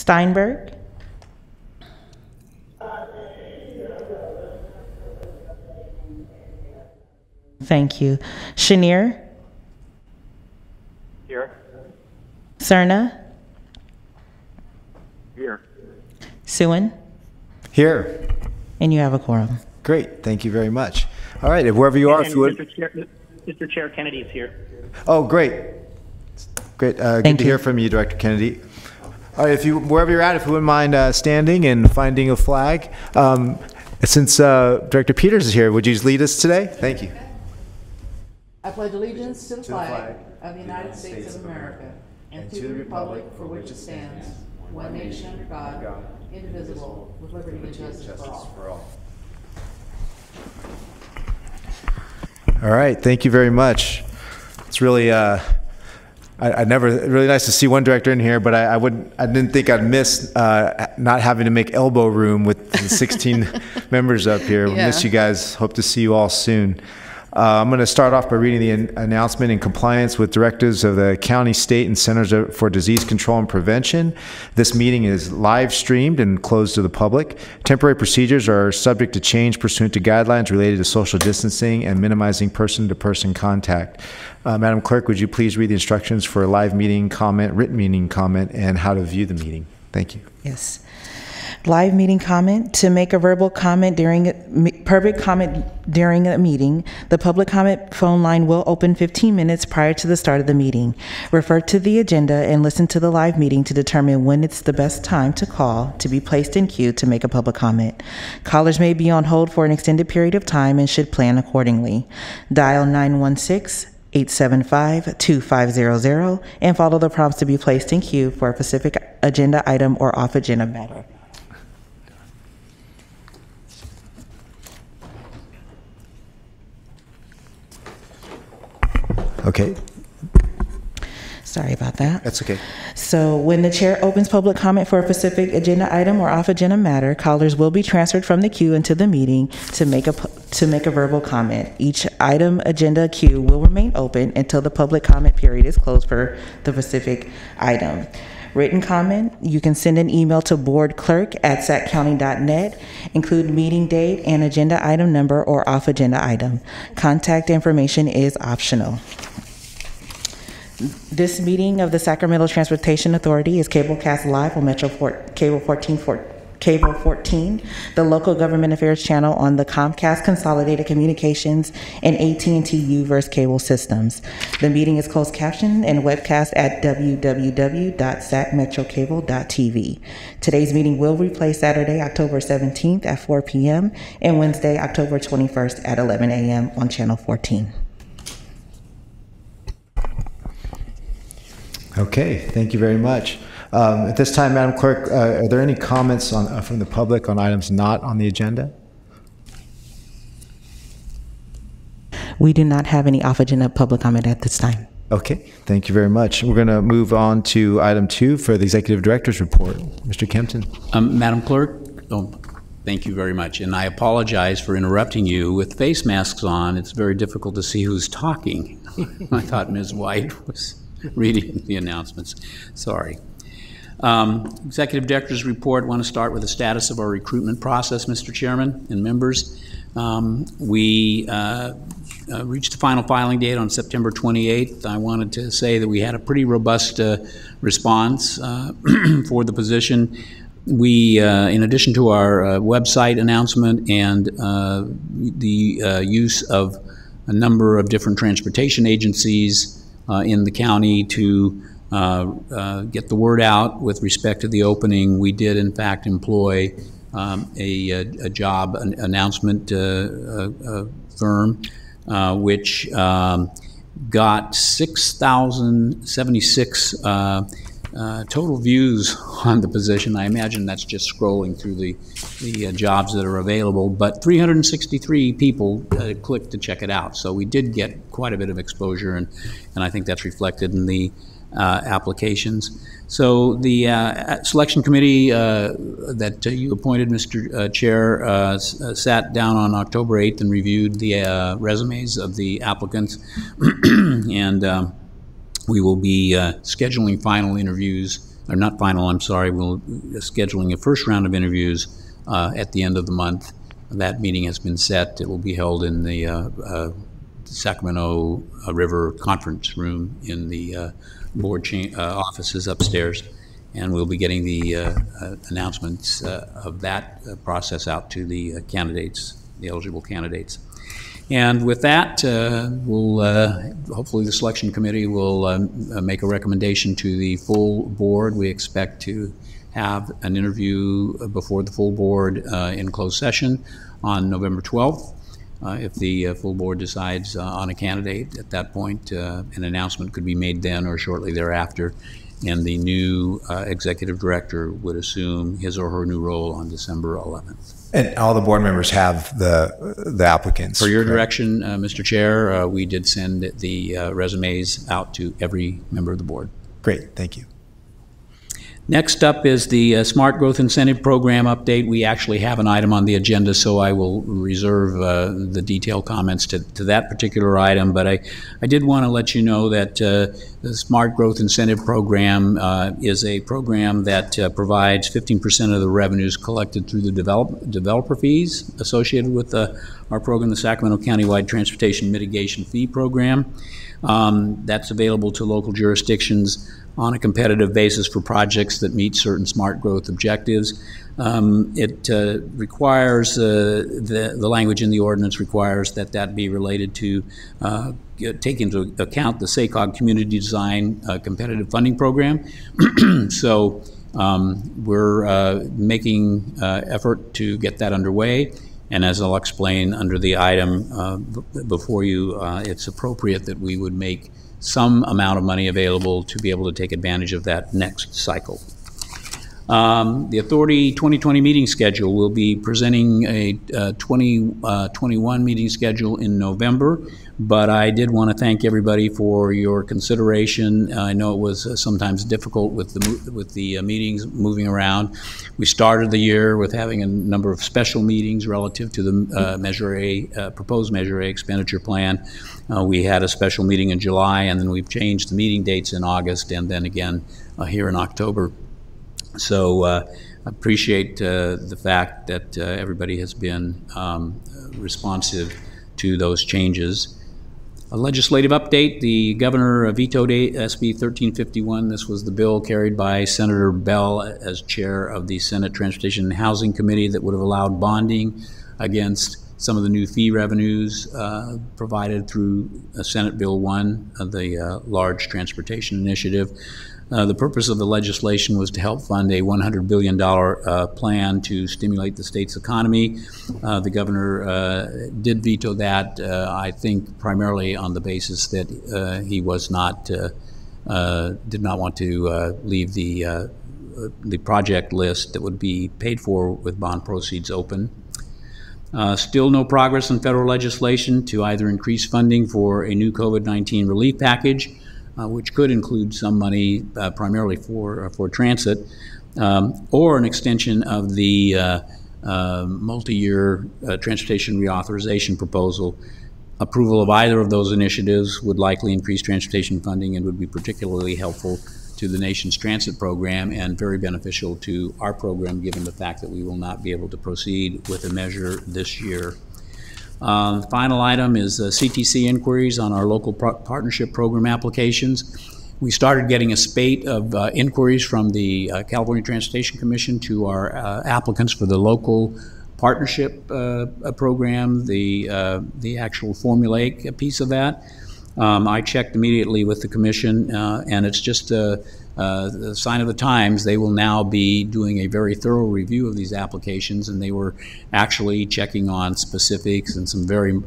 Steinberg. Thank you. Chenier. Here. Cerna. Here. Suen. Here. And you have a quorum. Great. Thank you very much. All right. If wherever you are, if you would. Mr. Chair, Kennedy is here. Oh, great. Great. Good to hear from you, Director Kennedy. All right. If you, wherever you're at, if you wouldn't mind standing and finding a flag. Since Director Peters is here, would you lead us today? Thank you. I pledge allegiance to the flag of the United States of America and to the republic for which it stands, one nation under God, indivisible, with liberty and justice for all. All right, thank you very much. It's really, I never really nice to see one director in here, but I didn't think I'd miss not having to make elbow room with the 16 members up here. We'll miss you guys. Hope to see you all soon. I'm going to start off by reading the announcement in compliance with directives of the county, state, and Centers for Disease Control and Prevention. This meeting is live streamed and closed to the public. Temporary procedures are subject to change pursuant to guidelines related to social distancing and minimizing person-to-person contact. Madam Clerk, would you please read the instructions for a live meeting comment, written meeting comment, and how to view the meeting? Thank you. Yes. Live meeting comment. To make a verbal comment public comment during a meeting, the public comment phone line will open 15 minutes prior to the start of the meeting. Refer to the agenda and listen to the live meeting to determine when it's the best time to call to be placed in queue to make a public comment. Callers may be on hold for an extended period of time and should plan accordingly. Dial 916-875-2500 and follow the prompts to be placed in queue for a specific agenda item or off-agenda matter. Okay. Sorry about that. That's okay. So when the chair opens public comment for a specific agenda item or off-agenda matter, callers will be transferred from the queue into the meeting to make a verbal comment. Each item agenda queue will remain open until the public comment period is closed for the specific item. Written comment, you can send an email to boardclerk@saccounty.net, include meeting date and agenda item number or off-agenda item. Contact information is optional. This meeting of the Sacramento Transportation Authority is cablecast live on Cable 14, the local government affairs channel on the Comcast Consolidated Communications and AT&T U-verse cable systems. The meeting is closed captioned and webcast at www.sacmetrocable.tv. Today's meeting will replay Saturday, October 17th at 4 p.m. and Wednesday, October 21st at 11 a.m. on Channel 14. Okay, thank you very much. At this time, Madam Clerk, are there any comments from the public on items not on the agenda? We do not have any off-agenda public comment at this time. Okay, thank you very much. We're going to move on to item 2 for the Executive Director's Report. Mr. Kempton. Madam Clerk, thank you very much. And I apologize for interrupting you. With face masks on, it's very difficult to see who's talking. I thought Ms. White was reading the announcements. Sorry. Executive Director's Report. I want to start with the status of our recruitment process, Mr. Chairman and members. We reached the final filing date on September 28th. I wanted to say that we had a pretty robust response for the position. We, in addition to our website announcement and the use of a number of different transportation agencies in the county to get the word out with respect to the opening, we did in fact employ a job announcement firm which got 6,076 total views on the position. I imagine that's just scrolling through the jobs that are available, but 363 people clicked to check it out. So we did get quite a bit of exposure, and I think that's reflected in the applications. So the selection committee that you appointed, Mr. Chair, sat down on October 8th and reviewed the resumes of the applicants, and we will be scheduling final interviews or not final, I'm sorry, we'll scheduling a first round of interviews at the end of the month. That meeting has been set. It will be held in the Sacramento River Conference Room in the board offices upstairs, and we'll be getting the announcements of that process out to the candidates, the eligible candidates. And with that, we'll hopefully the selection committee will make a recommendation to the full board. We expect to have an interview before the full board in closed session on November 12th. If the full board decides on a candidate at that point, an announcement could be made then or shortly thereafter, and the new executive director would assume his or her new role on December 11th. And all the board members have the applicants. For your direction, Mr. Chair, we did send the resumes out to every member of the board. Great, thank you. Next up is the Smart Growth Incentive Program update. We actually have an item on the agenda, so I will reserve the detailed comments to that particular item. But I did want to let you know that the Smart Growth Incentive Program is a program that provides 15% of the revenues collected through the developer fees associated with our program, the Sacramento Countywide Transportation Mitigation Fee Program. That's available to local jurisdictions on a competitive basis for projects that meet certain smart growth objectives. It requires, the language in the ordinance requires that be related to take into account the SACOG Community Design Competitive Funding Program. So we're making effort to get that underway. And as I'll explain under the item before you, it's appropriate that we would make some amount of money available to be able to take advantage of that next cycle. The Authority 2020 meeting schedule will be presenting a 2021 meeting schedule in November, but I did want to thank everybody for your consideration. I know it was sometimes difficult with the meetings moving around. We started the year with having a number of special meetings relative to the Measure A, proposed Measure A expenditure plan. We had a special meeting in July, and then we've changed the meeting dates in August, and then again here in October. So I appreciate the fact that everybody has been responsive to those changes. A legislative update: the governor vetoed SB 1351. This was the bill carried by Senator Bell as chair of the Senate Transportation and Housing Committee that would have allowed bonding against some of the new fee revenues provided through Senate Bill 1, the large transportation initiative. The purpose of the legislation was to help fund a $100 billion plan to stimulate the state's economy. The governor did veto that, I think primarily on the basis that he was not, did not want to leave the project list that would be paid for with bond proceeds open. Still no progress in federal legislation to either increase funding for a new COVID-19 relief package, which could include some money primarily for transit, or an extension of the multi-year transportation reauthorization proposal. Approval of either of those initiatives would likely increase transportation funding and would be particularly helpful to the nation's transit program and very beneficial to our program, given the fact that we will not be able to proceed with a measure this year. The final item is CTC inquiries on our local partnership program applications. We started getting a spate of inquiries from the California Transportation Commission to our applicants for the local partnership program, the actual formulaic piece of that. I checked immediately with the commission, and it's just a sign of the times. They will now be doing a very thorough review of these applications, and they were actually checking on specifics and some very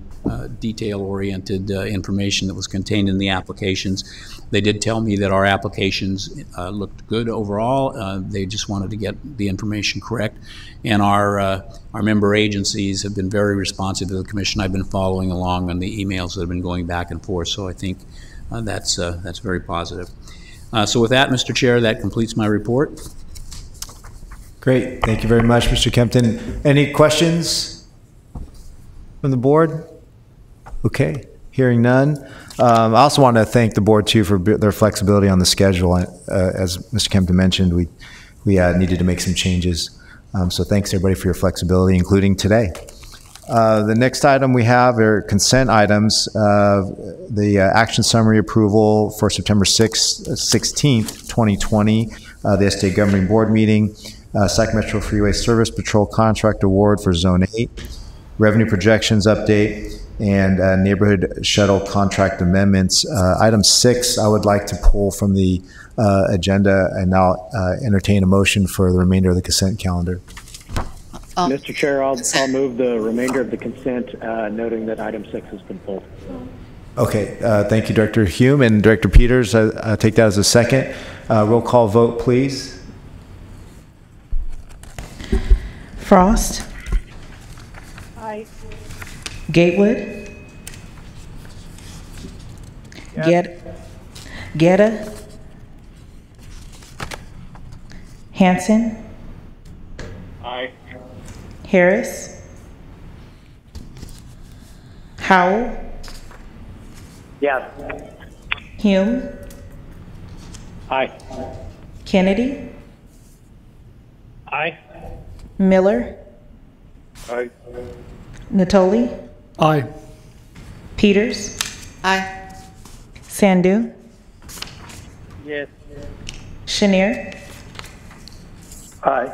detail-oriented information that was contained in the applications. They did tell me that our applications looked good overall. They just wanted to get the information correct, and our member agencies have been very responsive to the commission. I've been following along on the emails that have been going back and forth, so I think that's very positive. So with that, Mr. Chair, that completes my report. Great. Thank you very much, Mr. Kempton. Any questions from the board? Okay. Hearing none. I also want to thank the board too for their flexibility on the schedule. As Mr. Kempton mentioned, we needed to make some changes. So thanks everybody for your flexibility, including today. The next item we have are consent items. The action summary approval for September 16th, 2020, the STA Governing Board meeting, Sacramento Freeway Service Patrol contract award for Zone 8, revenue projections update, and neighborhood shuttle contract amendments. Item 6, I would like to pull from the agenda and now entertain a motion for the remainder of the consent calendar. Mr. Chair, I'll move the remainder of the consent, noting that item 6 has been pulled. Okay, thank you, Director Hume and Director Peters. I take that as a second. Roll call vote, please. Frost. Aye. Gatewood. Guetta. Hanson. Aye. Harris. Howell. Yes. Hume. Aye. Kennedy. Aye. Miller. Aye. Natoli. Aye. Peters. Aye. Sandu. Yes. Chenier. Aye.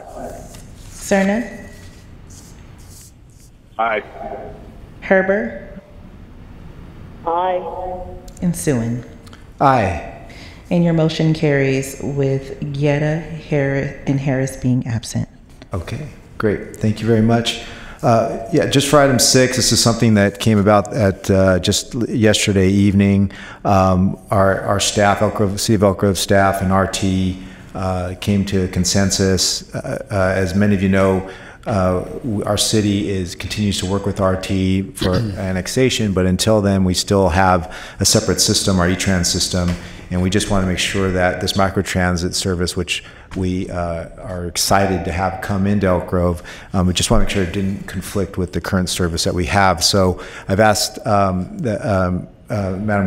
Cerna. Aye. Herber. Aye. And Suen. Aye. And your motion carries with Guetta, Harris being absent. Okay, great. Thank you very much. Yeah, just for item 6, this is something that came about at just yesterday evening. Our staff, City of Elk Grove staff and RT came to a consensus. As many of you know, our city continues to work with RT for annexation, but until then, we still have a separate system, our E-Trans system, and we just want to make sure that this microtransit service, which we are excited to have come into Elk Grove, we just want to make sure it didn't conflict with the current service that we have. So I've asked Madam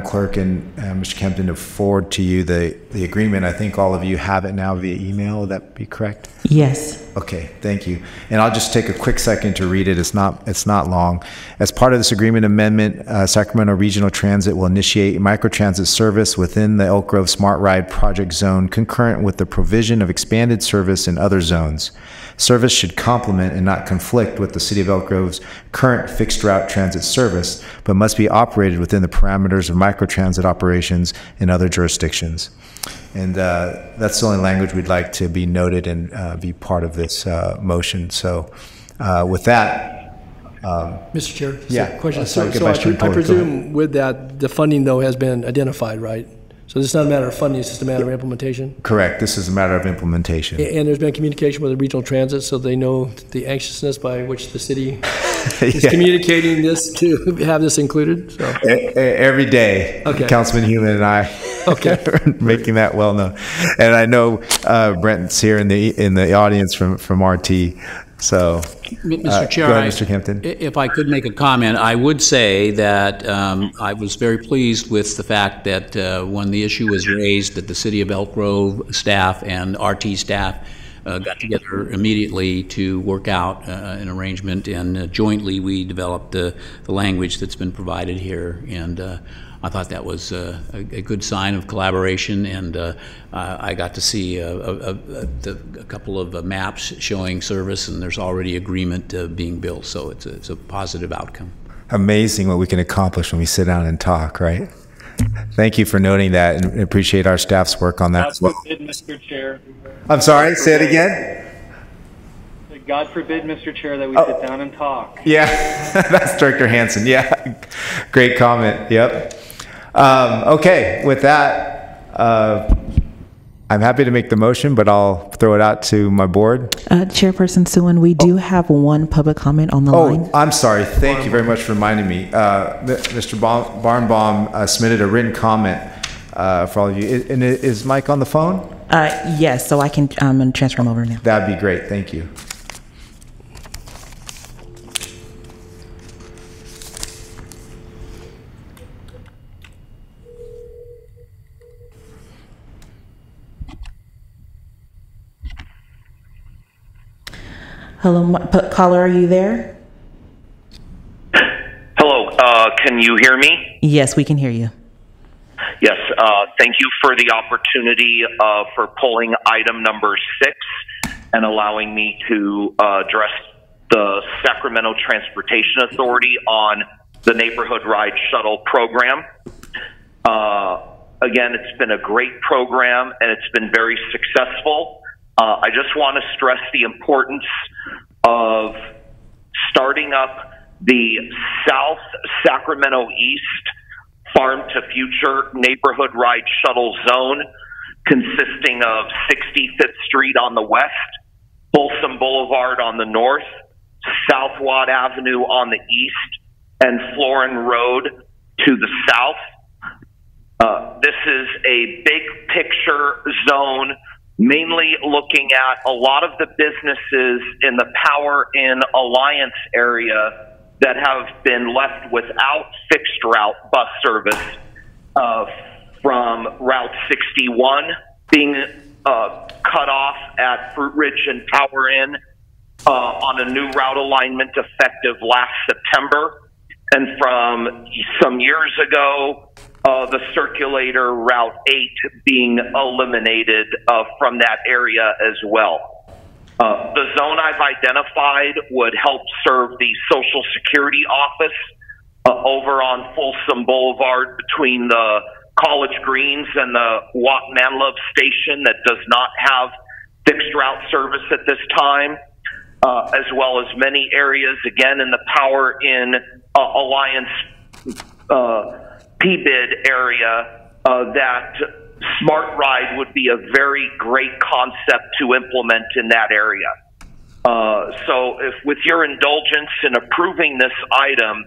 Clerk and Mr. Kempton to forward to you the agreement. I think all of you have it now via email. Would that be correct? Yes. Okay, thank you. And I'll just take a quick second to read it. It's not long. As part of this agreement amendment, Sacramento Regional Transit will initiate microtransit service within the Elk Grove Smart Ride project zone concurrent with the provision of expanded service in other zones. Service should complement and not conflict with the City of Elk Grove's current fixed route transit service, but must be operated within the parameters of microtransit operations in other jurisdictions. And that's the only language we'd like to be noted and be part of this motion. So with that, Mr. Chair, yeah. question. Sorry, So Vice Chair I Tory, go presume with that, the funding though has been identified, right? So this is not a matter of funding, it's just a matter of implementation? correct. This is a matter of implementation. And there's been communication with the regional transit, so they know the anxiousness by which the city is Yeah. communicating this to have this included, so. Every day, Okay. Councilman Human and I Okay. are making that well known. And I know Brent's here in the audience from RT. So, Mr. Chair, go ahead, Mr. Kempton. if I could make a comment, I would say that I was very pleased with the fact that when the issue was raised, that the City of Elk Grove staff and RT staff got together immediately to work out an arrangement, and jointly we developed the language that's been provided here. And I thought that was a good sign of collaboration, and I got to see a couple of maps showing service, and there's already agreement being built, so it's a positive outcome. Amazing what we can accomplish when we sit down and talk, right? Thank you for noting that, and appreciate our staff's work on that as well. God forbid, Mr. Chair. I'm sorry, say it again? God forbid, Mr. Chair, that we sit down and talk. Yeah, that's Director Hanson. Yeah, great comment. Yep. Okay, with that, I'm happy to make the motion, but I'll throw it out to my board. Chairperson Suen, we do have one public comment on the line. Oh, I'm sorry. Thank you very much for reminding me. Mr. Barnbaum submitted a written comment for all of you. And is Mike on the phone? Yes, so I'm going to transfer him over now. That'd be great. Thank you. Hello, caller, are you there? Hello, can you hear me? Yes, we can hear you. Yes, thank you for the opportunity for pulling item number 6 and allowing me to address the Sacramento Transportation Authority on the Neighborhood Ride Shuttle program. Again, it's been a great program and it's been very successful. I just want to stress the importance of starting up the South Sacramento East Farm to Future Neighborhood Ride Shuttle Zone, consisting of 65th Street on the west, Folsom Boulevard on the north, South Watt Avenue on the east, and Florin Road to the south. This is a big picture zone, mainly looking at a lot of the businesses in the Power Inn Alliance area that have been left without fixed route bus service from Route 61 being cut off at Fruit Ridge and Power Inn on a new route alignment effective last September. And from some years ago, the circulator Route 8 being eliminated from that area as well. The zone I've identified would help serve the Social Security office over on Folsom Boulevard between the College Greens and the Watt Manlove station that does not have fixed route service at this time, as well as many areas, again, in the Power Inn Alliance PBID area that Smart Ride would be a very great concept to implement in that area. So if with your indulgence in approving this item,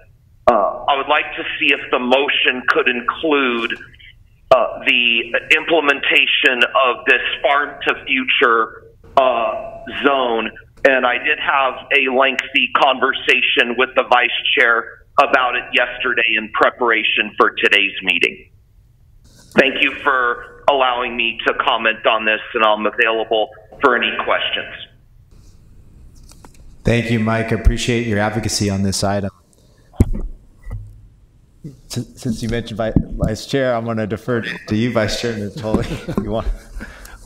I would like to see if the motion could include the implementation of this Farm to Future zone. And I did have a lengthy conversation with the Vice Chair about it yesterday in preparation for today's meeting. Thank you for allowing me to comment on this, and I'm available for any questions. Thank you, Mike. I appreciate your advocacy on this item. Since you mentioned Vice Chair, I'm going to defer to you, Vice Chair, if you want.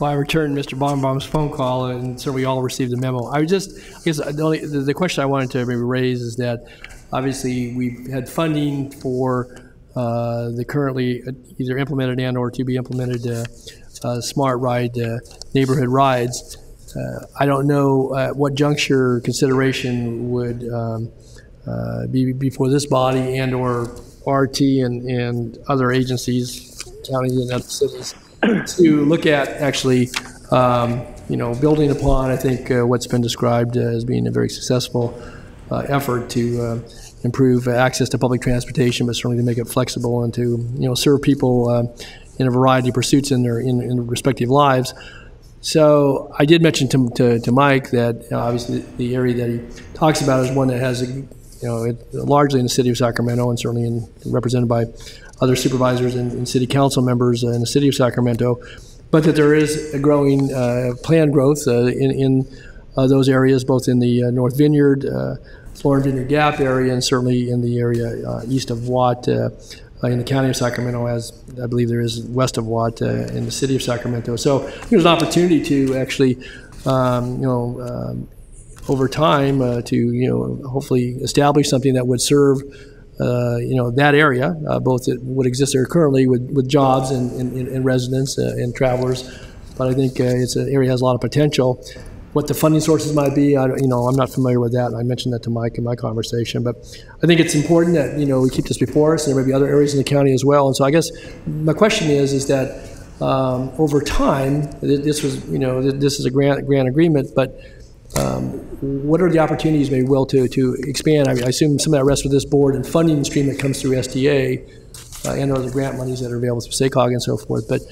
Well, I returned Mr. Baumbaum's phone call, and so we all received the memo. I guess the question I wanted to maybe raise is that obviously we've had funding for the currently either implemented and or to be implemented Smart Ride neighborhood rides. I don't know at what juncture consideration would be before this body and or RT and other agencies, counties and other cities, to look at actually, building upon, I think, what's been described as being a very successful effort to improve access to public transportation, but certainly to make it flexible and to, serve people in a variety of pursuits in their respective lives. So I did mention to Mike that obviously the area that he talks about is one that has, largely in the city of Sacramento and certainly represented by other supervisors and city council members in the city of Sacramento, but that there is a growing planned growth in those areas, both in the North Vineyard, Florin Vineyard Gap area, and certainly in the area east of Watt in the county of Sacramento, as I believe there is west of Watt in the city of Sacramento. So there's an opportunity to actually, over time, to hopefully establish something that would serve that area, both that would exist there currently with jobs and residents and travelers. But I think it's an area that has a lot of potential. What the funding sources might be, I'm not familiar with that. I mentioned that to Mike in my conversation. But I think it's important that, we keep this before us, and there may be other areas in the county as well. And so I guess my question is that over time, this is a grant agreement, but what are the opportunities maybe, Will, to expand? I assume some of that rests with this board and funding stream that comes through SDA and other grant monies that are available through SACOG and so forth. But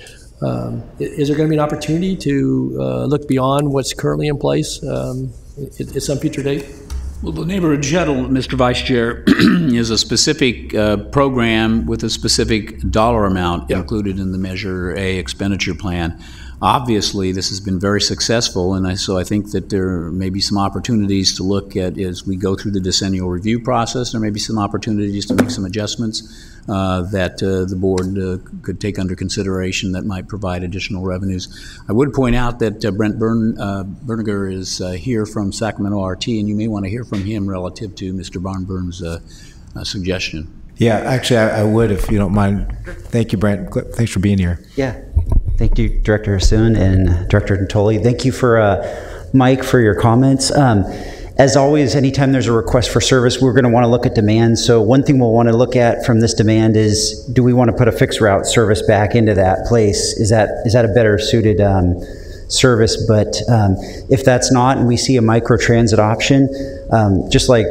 is there going to be an opportunity to look beyond what's currently in place at some future date? Well, the neighborhood shuttle, Mr. Vice Chair, is a specific program with a specific dollar amount included in the Measure A expenditure plan. Obviously, this has been very successful, and so I think that there may be some opportunities to look at as we go through the decennial review process. There may be some opportunities to make some adjustments that the board could take under consideration that might provide additional revenues. I would point out that Brent Berniger is here from Sacramento RT, and you may want to hear from him relative to Mr. Barnburns' suggestion. Yeah, actually, I would, if you don't mind. Thank you, Brent. Thanks for being here. Yeah. Thank you, Director Hassoun and Director Natoli. Thank you for Mike for your comments. As always, anytime there's a request for service, we're going to want to look at demand. So one thing we'll want to look at from this demand is, do we want to put a fixed route service back into that place? Is that a better suited service? But if that's not, and we see a microtransit option, just like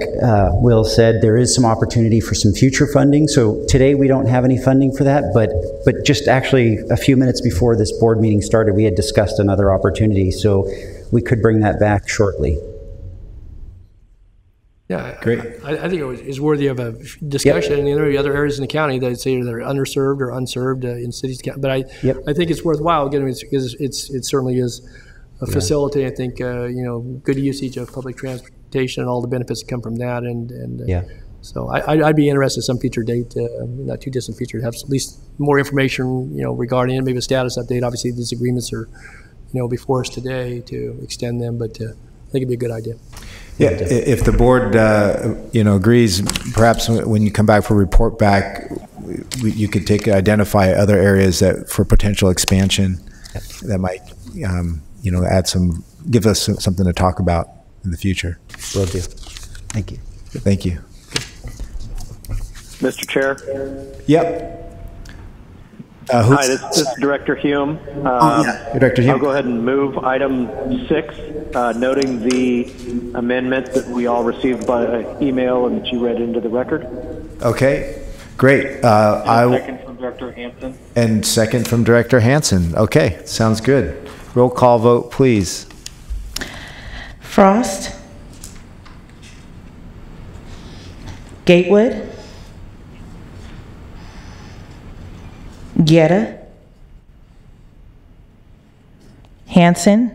Will said, there is some opportunity for some future funding. So today we don't have any funding for that, but just actually a few minutes before this board meeting started, we had discussed another opportunity. So we could bring that back shortly. Yeah, Great. I think it is worthy of a discussion. Yep. And there are other areas in the county that say they're underserved or unserved in cities. But I think it's worthwhile again because it certainly is a facility. I think good usage of public transportation and all the benefits that come from that. So I'd be interested at some future date, not too distant future, to have at least more information regarding it, maybe a status update. Obviously, these agreements are before us today to extend them, but I think it'd be a good idea. Yeah, if the board, agrees, perhaps when you come back for a report back, you could identify other areas that for potential expansion that might, give us something to talk about in the future. Will do. Thank you. Thank you. Mr. Chair. Yep. Hi, this is Director Hume. Director Hume. I'll go ahead and move item 6, noting the amendment that we all received by email and that you read into the record. Okay, great. Second from Director Hansen. And second from Director Hansen. Okay, sounds good. Roll call vote, please. Frost. Gatewood. Guerra. Hansen.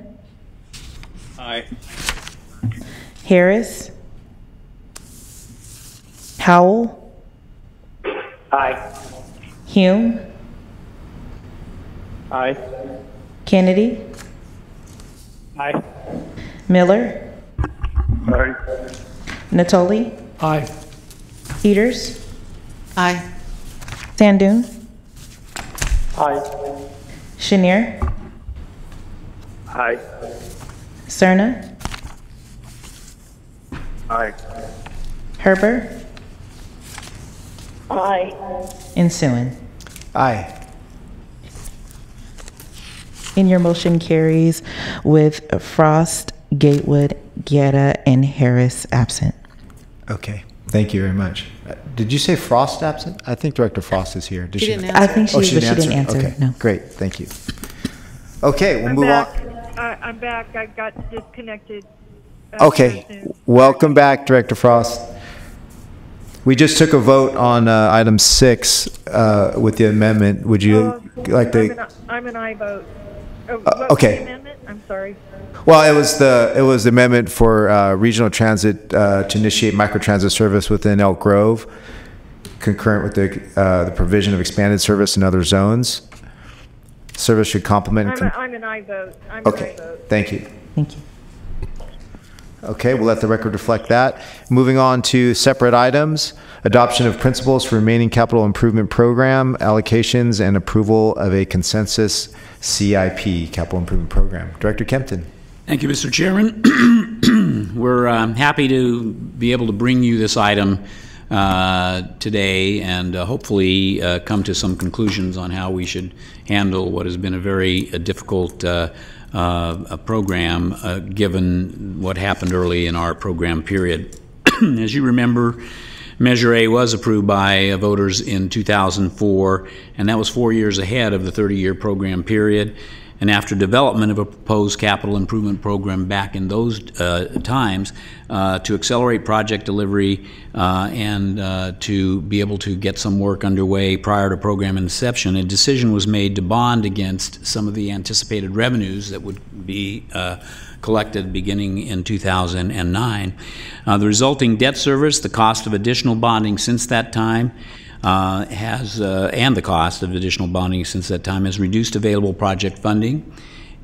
Aye. Harris. Howell. Aye. Hume. Aye. Kennedy. Aye. Miller. Aye. Natoli. Aye. Peters. Aye. Sandoon. Aye. Chenier. Aye. Cerna. Aye. Herber. Aye. And Suen. Aye. And your motion carries with Frost, Gatewood, Guerra, and Harris absent. Okay, thank you very much. Did you say Frost absent? I think Director Frost is here. Did She didn't answer. I think she, she but she didn't didn't answer. Okay, No. great, thank you. Okay, we'll move on. I'm back. I got disconnected. Okay, welcome back, Director Frost. We just took a vote on item 6 with the amendment. Would you like to? I'm an aye vote. Okay. The amendment? I'm sorry. Well, it was the amendment for regional transit to initiate microtransit service within Elk Grove, concurrent with the provision of expanded service in other zones. Service should complement. I'm an aye vote. Okay, thank you. Thank you. Okay, we'll let the record reflect that. Moving on to separate items, adoption of principles for remaining capital improvement program allocations and approval of a consensus CIP, capital improvement program. Director Kempton. Thank you, Mr. Chairman. We're happy to be able to bring you this item today and hopefully come to some conclusions on how we should handle what has been a very difficult program given what happened early in our program period. As you remember, Measure A was approved by voters in 2004, and that was 4 years ahead of the 30-year program period. And after development of a proposed capital improvement program back in those times, to accelerate project delivery and to be able to get some work underway prior to program inception, a decision was made to bond against some of the anticipated revenues that would be collected beginning in 2009. The resulting debt service, the cost of additional bonding since that time, and the cost of additional bonding since that time has reduced available project funding.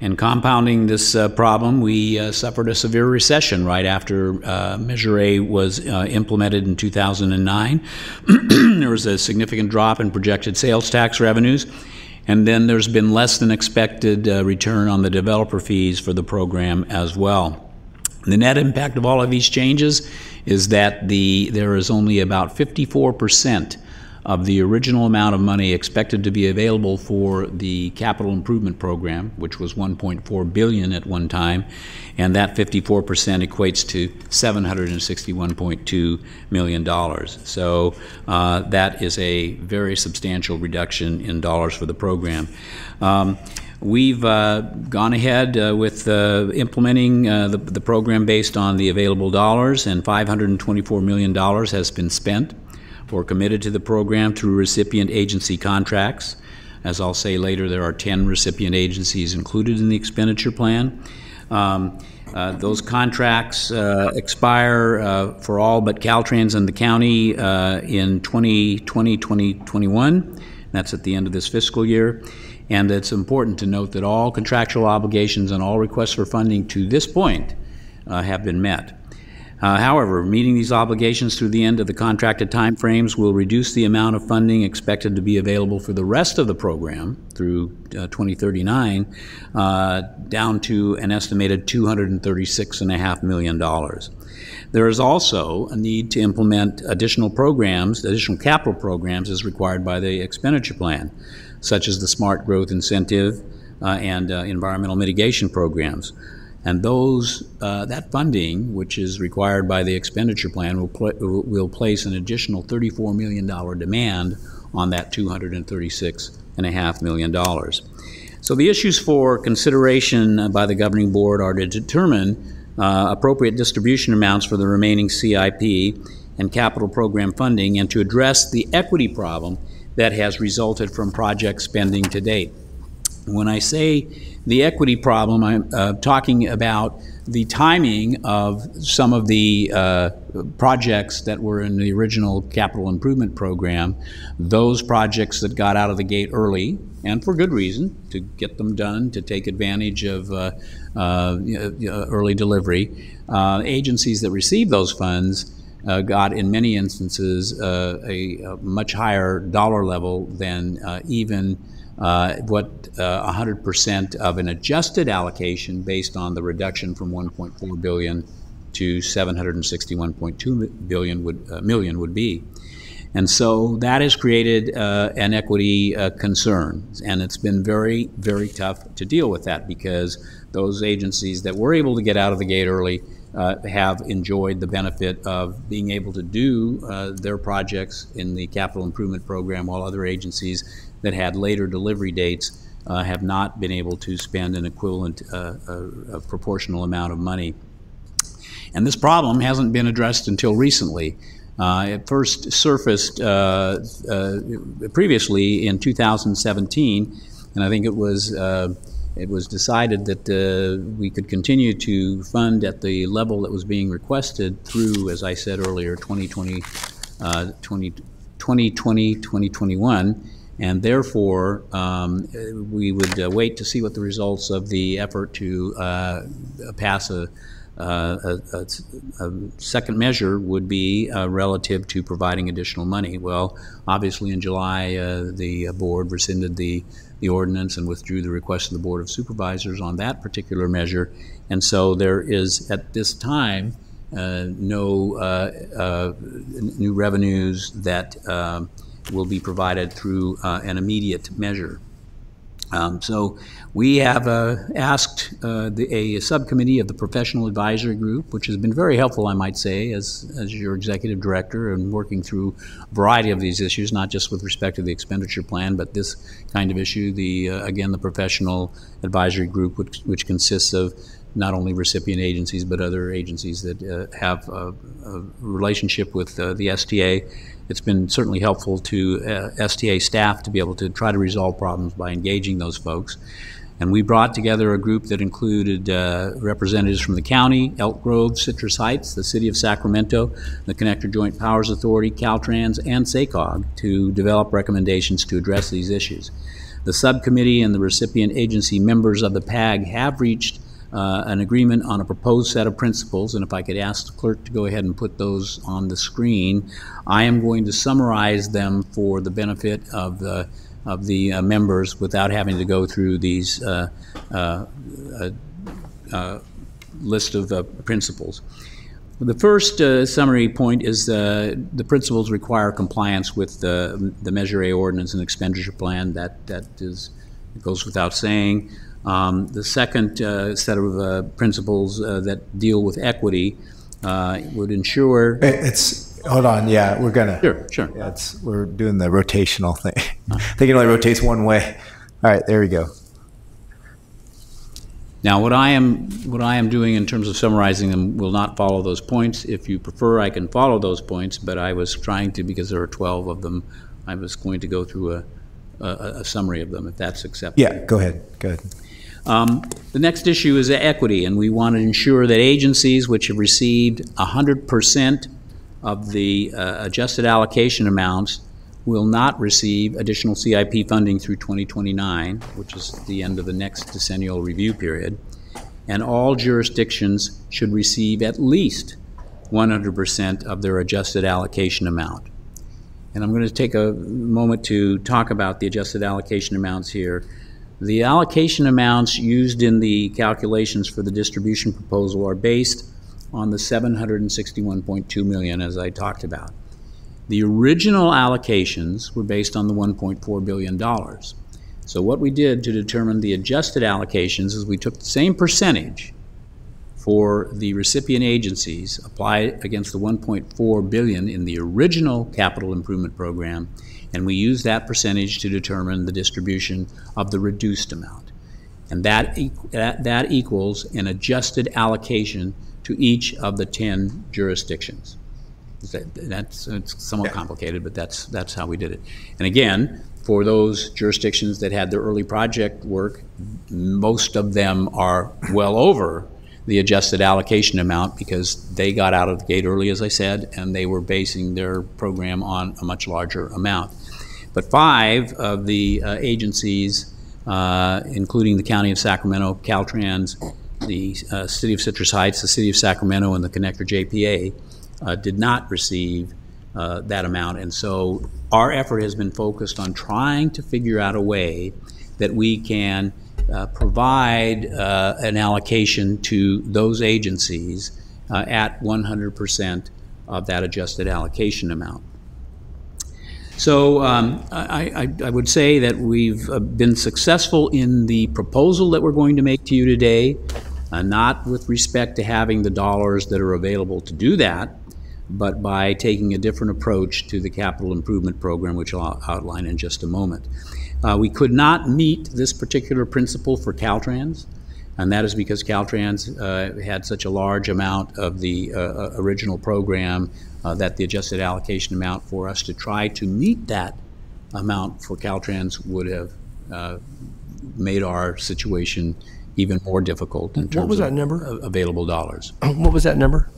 And compounding this problem, we suffered a severe recession right after Measure A was implemented in 2009. There was a significant drop in projected sales tax revenues, and then there's been less than expected return on the developer fees for the program as well. The net impact of all of these changes is that there is only about 54% of the original amount of money expected to be available for the capital improvement program, which was $1.4 billion at one time, and that 54% equates to $761.2 million. So that is a very substantial reduction in dollars for the program. We've gone ahead with implementing the program based on the available dollars, and $524 million has been spent or committed to the program through recipient agency contracts. As I'll say later, there are 10 recipient agencies included in the expenditure plan. Those contracts expire for all but Caltrans and the county in 2020-2021. That's at the end of this fiscal year. And it's important to note that all contractual obligations and all requests for funding to this point have been met. However, meeting these obligations through the end of the contracted timeframes will reduce the amount of funding expected to be available for the rest of the program through 2039 down to an estimated $236.5 million. There is also a need to implement additional programs, additional capital programs as required by the expenditure plan, such as the Smart Growth Incentive and environmental mitigation programs. And that funding, which is required by the expenditure plan, will place an additional $34 million demand on that $236.5 million. So the issues for consideration by the governing board are to determine appropriate distribution amounts for the remaining CIP and capital program funding, and to address the equity problem that has resulted from project spending to date. When I say the equity problem, I'm talking about the timing of some of the projects that were in the original capital improvement program, those projects that got out of the gate early, and for good reason, to get them done, to take advantage of early delivery. Agencies that received those funds got, in many instances, a much higher dollar level than even what 100% of an adjusted allocation based on the reduction from 1.4 billion to 761.2 million would be. And so that has created an equity concern, and it's been very, very tough to deal with that, because those agencies that were able to get out of the gate early have enjoyed the benefit of being able to do their projects in the capital improvement program, while other agencies that had later delivery dates have not been able to spend an equivalent proportional amount of money. And this problem hasn't been addressed until recently. It first surfaced previously in 2017, and I think it was decided that we could continue to fund at the level that was being requested through, as I said earlier, 2020-2021. And therefore, we would wait to see what the results of the effort to pass a second measure would be relative to providing additional money. Well, obviously in July, the board rescinded the ordinance and withdrew the request of the Board of Supervisors on that particular measure. And so there is, at this time, no new revenues that will be provided through an immediate measure. So we have asked a subcommittee of the Professional Advisory Group, which has been very helpful, I might say, as your executive director, and working through a variety of these issues, not just with respect to the expenditure plan, but this kind of issue. Again, the Professional Advisory Group, which consists of not only recipient agencies, but other agencies that have a relationship with the STA. It's been certainly helpful to STA staff to be able to try to resolve problems by engaging those folks. And we brought together a group that included representatives from the county, Elk Grove, Citrus Heights, the city of Sacramento, the Connector Joint Powers Authority, Caltrans, and SACOG to develop recommendations to address these issues. The subcommittee and the recipient agency members of the PAG have reached an agreement on a proposed set of principles, and if I could ask the clerk to go ahead and put those on the screen, I am going to summarize them for the benefit of the members without having to go through these list of principles. The first summary point is the principles require compliance with the Measure A ordinance and expenditure plan. That goes without saying. The second set of principles that deal with equity would ensure. Hold on, yeah, we're gonna. Sure. Yeah, we're doing the rotational thing. I think it only rotates one way. All right, there we go. Now, what I am doing in terms of summarizing them will not follow those points. If you prefer, I can follow those points, but I was trying to, because there are 12 of them, I was going to go through a summary of them, if that's acceptable. Yeah, go ahead. The next issue is equity, and we want to ensure that agencies which have received 100% of the adjusted allocation amounts will not receive additional CIP funding through 2029, which is the end of the next decennial review period, and all jurisdictions should receive at least 100% of their adjusted allocation amount. And I'm going to take a moment to talk about the adjusted allocation amounts here. The allocation amounts used in the calculations for the distribution proposal are based on the $761.2 million, as I talked about. The original allocations were based on the $1.4 billion. So what we did to determine the adjusted allocations is we took the same percentage for the recipient agencies, applied against the $1.4 billion in the original capital improvement program, and we used that percentage to determine the distribution of the reduced amount. And that equals an adjusted allocation to each of the 10 jurisdictions. It's somewhat complicated, but that's how we did it. And again, for those jurisdictions that had their early project work, most of them are well over the adjusted allocation amount because they got out of the gate early, as I said, and they were basing their program on a much larger amount. But 5 of the agencies, including the County of Sacramento, Caltrans, the City of Citrus Heights, the City of Sacramento, and the Connector JPA, did not receive that amount. And so our effort has been focused on trying to figure out a way that we can provide an allocation to those agencies at 100% of that adjusted allocation amount. So I would say that we've been successful in the proposal that we're going to make to you today, not with respect to having the dollars that are available to do that, but by taking a different approach to the capital improvement program, which I'll outline in just a moment. We could not meet this particular principle for Caltrans, and that is because Caltrans had such a large amount of the original program that the adjusted allocation amount for us to try to meet that amount for Caltrans would have made our situation even more difficult in terms what was that number? Of available dollars. What was that number?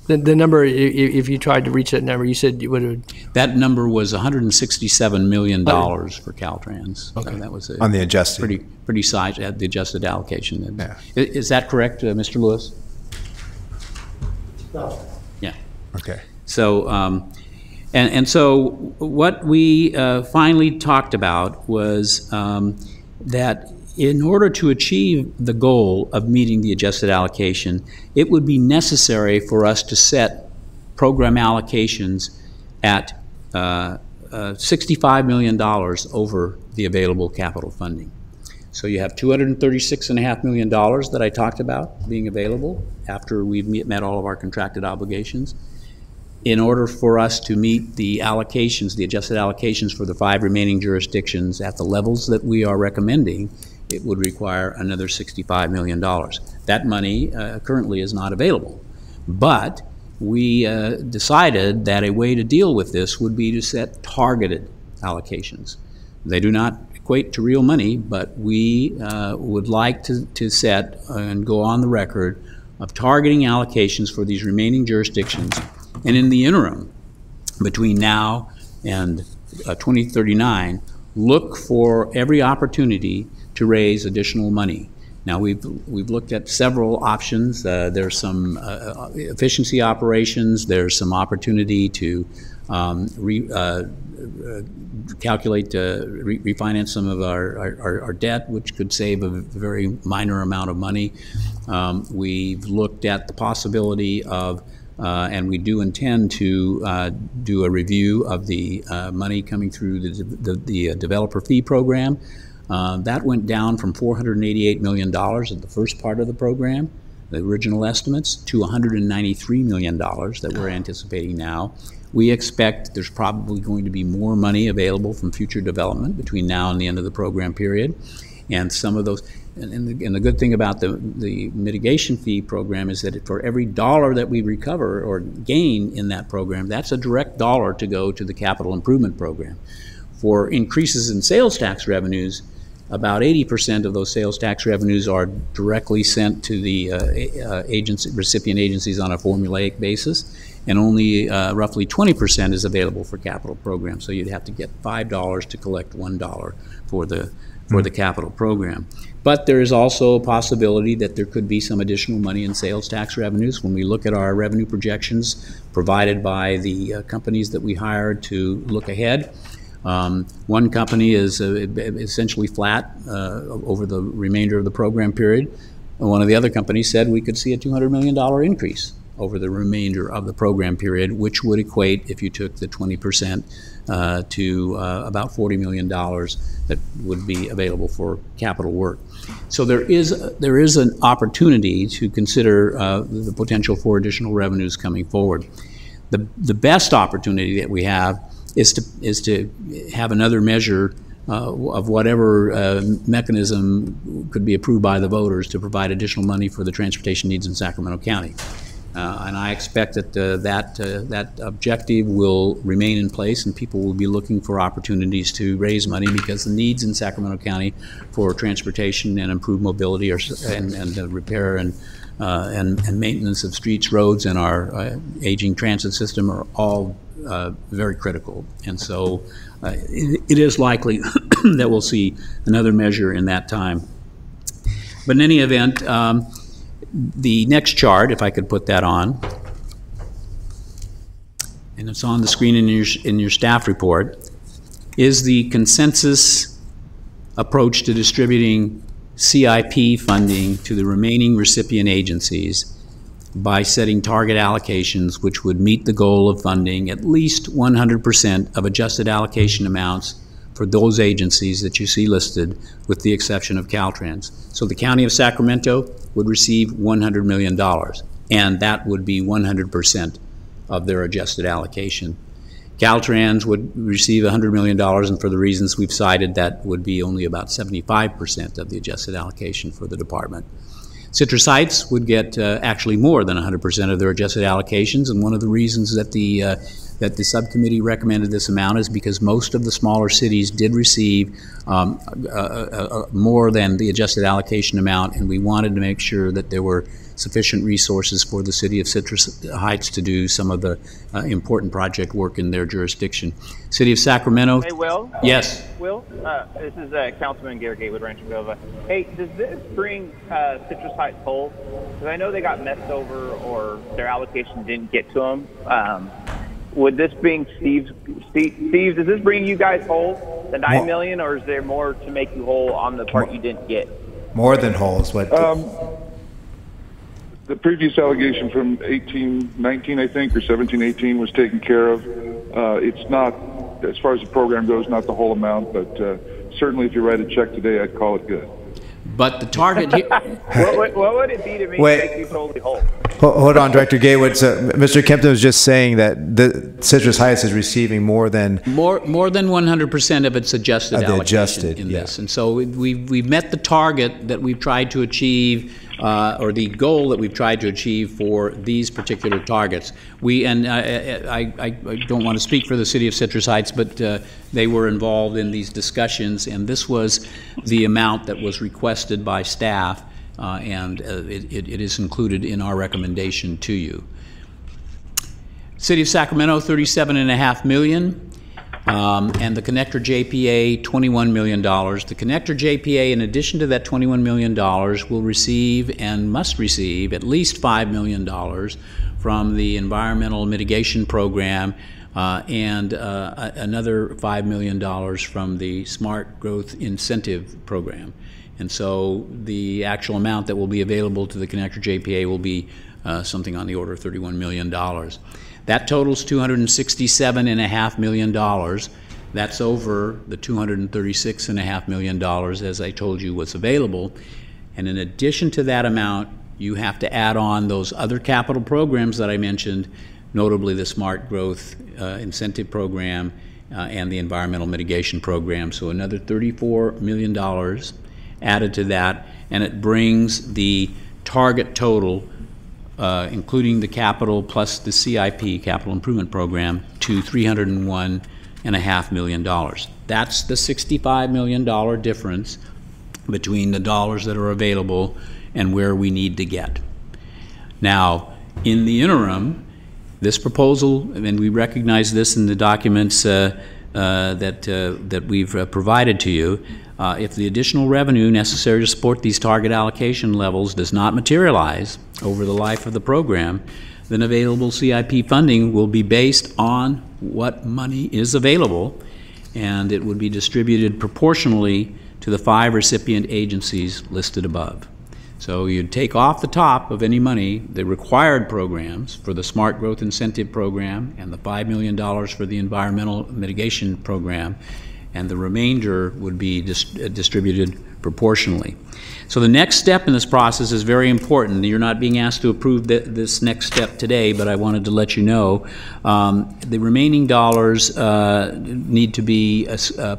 The number, if you tried to reach that number, you said you would have... That number was $167 million for Caltrans. Okay. That was on the adjusted. Pretty size at the adjusted allocation. Yeah. Is that correct, Mr. Lewis? No. Yeah. Okay. So, and so what we finally talked about was that in order to achieve the goal of meeting the adjusted allocation, it would be necessary for us to set program allocations at $65 million over the available capital funding. So you have $236.5 million that I talked about being available after we've met all of our contracted obligations. In order for us to meet the allocations, the adjusted allocations for the 5 remaining jurisdictions at the levels that we are recommending, it would require another $65 million. That money currently is not available. But we decided that a way to deal with this would be to set targeted allocations. They do not equate to real money, but we would like to set and go on the record of targeting allocations for these remaining jurisdictions. And in the interim, between now and 2039, look for every opportunity to raise additional money. Now we've looked at several options. There's some efficiency operations. There's some opportunity to refinance some of our debt, which could save a very minor amount of money. We've looked at the possibility of, and we do intend to do a review of the money coming through the developer fee program. That went down from $488 million at the first part of the program, the original estimates, to $193 million that we're anticipating now. We expect there's probably going to be more money available from future development between now and the end of the program period. And some of those, and the good thing about the mitigation fee program is that for every dollar that we recover or gain in that program, that's a direct dollar to go to the capital improvement program. For increases in sales tax revenues, about 80% of those sales tax revenues are directly sent to the recipient agencies on a formulaic basis, and only roughly 20% is available for capital programs. So you'd have to get $5 to collect $1 for the capital program. But there is also a possibility that there could be some additional money in sales tax revenues. When we look at our revenue projections provided by the companies that we hired to look ahead, one company is essentially flat over the remainder of the program period. And one of the other companies said we could see a $200 million increase over the remainder of the program period, which would equate, if you took the 20%, to about $40 million that would be available for capital work. So there is an opportunity to consider the potential for additional revenues coming forward. The best opportunity that we have is to have another measure of whatever mechanism could be approved by the voters to provide additional money for the transportation needs in Sacramento County. And I expect that that objective will remain in place, and people will be looking for opportunities to raise money because the needs in Sacramento County for transportation and improved mobility and the repair and maintenance of streets, roads, and our aging transit system are all very critical. And so it is likely that we'll see another measure in that time. But in any event, the next chart, if I could put that on, and it's on the screen in your staff report, is the consensus approach to distributing CIP funding to the remaining recipient agencies by setting target allocations which would meet the goal of funding at least 100% of adjusted allocation amounts for those agencies that you see listed, with the exception of Caltrans. So the County of Sacramento would receive $100 million, and that would be 100% of their adjusted allocation. Caltrans would receive $100 million, and for the reasons we've cited, that would be only about 75% of the adjusted allocation for the department. Citrus Heights would get actually more than 100% of their adjusted allocations, and one of the reasons that the subcommittee recommended this amount is because most of the smaller cities did receive more than the adjusted allocation amount, and we wanted to make sure that there were sufficient resources for the city of Citrus Heights to do some of the important project work in their jurisdiction. City of Sacramento. Hey, Will? Yes. Will, this is Councilman Garrett with Rancho Cordova. Hey, does this bring Citrus Heights whole? Because I know they got messed over or their allocation didn't get to them. Would this bring Steve, does this bring you guys whole, the $9 million, or is there more to make you whole on the part you didn't get? More than whole is what. The previous allegation from 18-19, I think, or 17-18 was taken care of. It's not, as far as the program goes, not the whole amount, but certainly if you write a check today, I'd call it good. But the target here... what would it be to make you totally whole? Hold on, Director Gatewood. So Mr. Kempton was just saying that the Citrus Heights is receiving more than 100% of its adjusted allocation adjusted, in this. And so we've met the target that we've tried to achieve, or the goal that we've tried to achieve for these particular targets. I don't want to speak for the City of Citrus Heights, but they were involved in these discussions, and this was the amount that was requested by staff, and it is included in our recommendation to you. City of Sacramento, $37.5 million. And the Connector JPA, $21 million. The Connector JPA, in addition to that $21 million, will receive and must receive at least $5 million from the Environmental Mitigation Program and another $5 million from the Smart Growth Incentive Program. And so the actual amount that will be available to the Connector JPA will be something on the order of $31 million. That totals $267.5 million. That's over the $236.5 million, as I told you, was available. And in addition to that amount, you have to add on those other capital programs that I mentioned, notably the Smart Growth Incentive Program and the Environmental Mitigation Program. So another $34 million added to that, and it brings the target total, including the capital plus the CIP, Capital Improvement Program, to $301.5 million. That's the $65 million difference between the dollars that are available and where we need to get. Now, in the interim, this proposal, and we recognize this in the documents that we've provided to you, if the additional revenue necessary to support these target allocation levels does not materialize over the life of the program, then available CIP funding will be based on what money is available, and it would be distributed proportionally to the 5 recipient agencies listed above. So you'd take off the top of any money the required programs for the Smart Growth Incentive Program and the $5 million for the Environmental Mitigation Program, and the remainder would be distributed proportionally. So the next step in this process is very important. You're not being asked to approve this next step today, but I wanted to let you know the remaining dollars need to be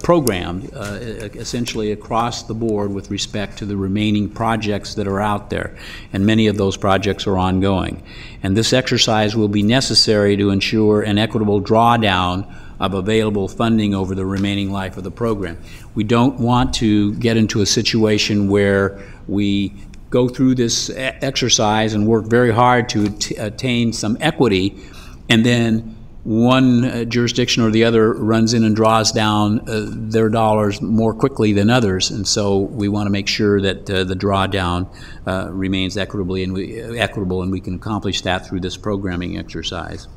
programmed essentially across the board with respect to the remaining projects that are out there, and many of those projects are ongoing. And this exercise will be necessary to ensure an equitable drawdown of available funding over the remaining life of the program. We don't want to get into a situation where we go through this exercise and work very hard to attain some equity, and then one jurisdiction or the other runs in and draws down their dollars more quickly than others. And so we want to make sure that the drawdown remains equitable, and we can accomplish that through this programming exercise.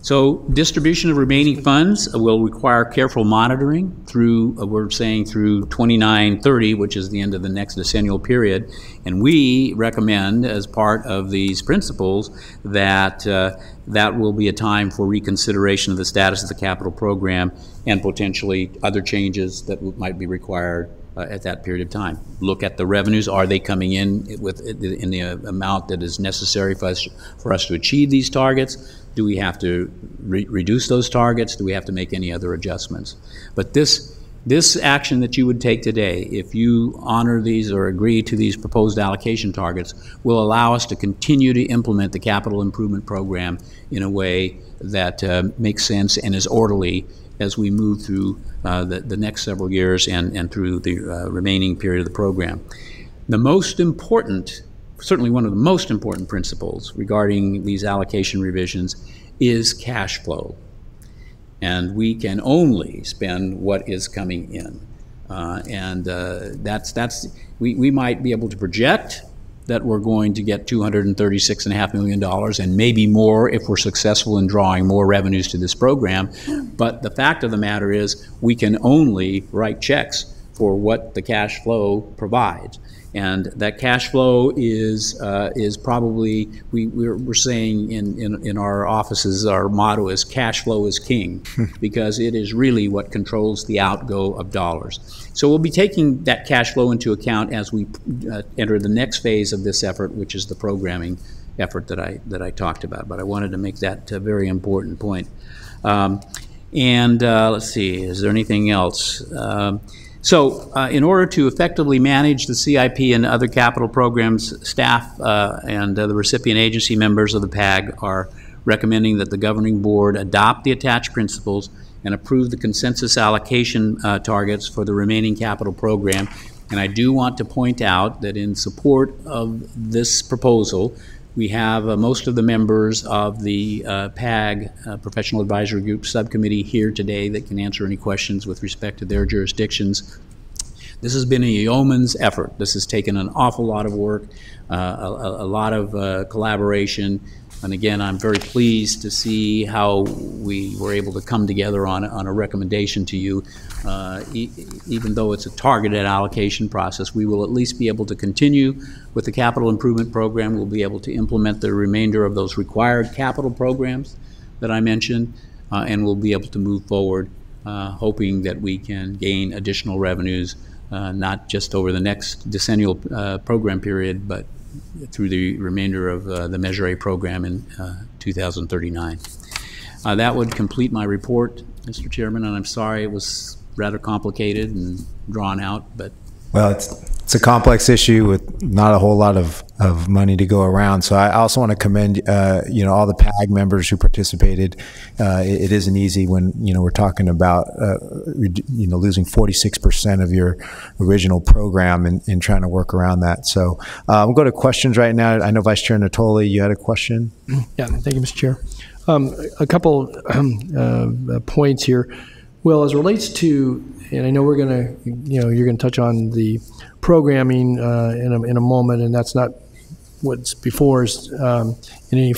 So distribution of remaining funds will require careful monitoring through, we're saying through 2930, which is the end of the next decennial period. And we recommend, as part of these principles, that that will be a time for reconsideration of the status of the capital program and potentially other changes that might be required at that period of time. Look at the revenues. Are they coming in in the amount that is necessary for us to achieve these targets? Do we have to reduce those targets? Do we have to make any other adjustments? But this action that you would take today, if you honor these or agree to these proposed allocation targets, will allow us to continue to implement the capital improvement program in a way that makes sense and is orderly as we move through the next several years and through the remaining period of the program. The most important, certainly one of the most important principles regarding these allocation revisions is cash flow. And we can only spend what is coming in. We might be able to project that we're going to get $236.5 million and maybe more if we're successful in drawing more revenues to this program. But the fact of the matter is we can only write checks for what the cash flow provides. And that cash flow is probably, we're saying in our offices, our motto is cash flow is king, because it is really what controls the outgo of dollars. So we'll be taking that cash flow into account as we enter the next phase of this effort, which is the programming effort that I talked about. But I wanted to make that a very important point. Let's see, is there anything else? In order to effectively manage the CIP and other capital programs, staff and the recipient agency members of the PAG are recommending that the governing board adopt the attached principles and approve the consensus allocation targets for the remaining capital program. And I do want to point out that in support of this proposal, we have most of the members of the PAG, Professional Advisory Group Subcommittee, here today that can answer any questions with respect to their jurisdictions. This has been a yeoman's effort. This has taken an awful lot of work, a lot of collaboration. And again, I'm very pleased to see how we were able to come together on a recommendation to you. Even though it's a targeted allocation process, we will at least be able to continue with the capital improvement program. We'll be able to implement the remainder of those required capital programs that I mentioned, and we'll be able to move forward, hoping that we can gain additional revenues, not just over the next decennial program period, but through the remainder of the Measure A program in 2039. That would complete my report, Mr. Chairman, and I'm sorry it was rather complicated and drawn out, but... Well, it's a complex issue with not a whole lot of money to go around. So I also want to commend, all the PAG members who participated. It isn't easy when, we're talking about, losing 46% of your original program and trying to work around that. So we'll go to questions right now. I know Vice Chair Natoli, you had a question? Yeah, thank you, Mr. Chair. A couple points here. Well, as it relates to, and I know we're going to, you're going to touch on the programming in a moment, and that's not what's before us in any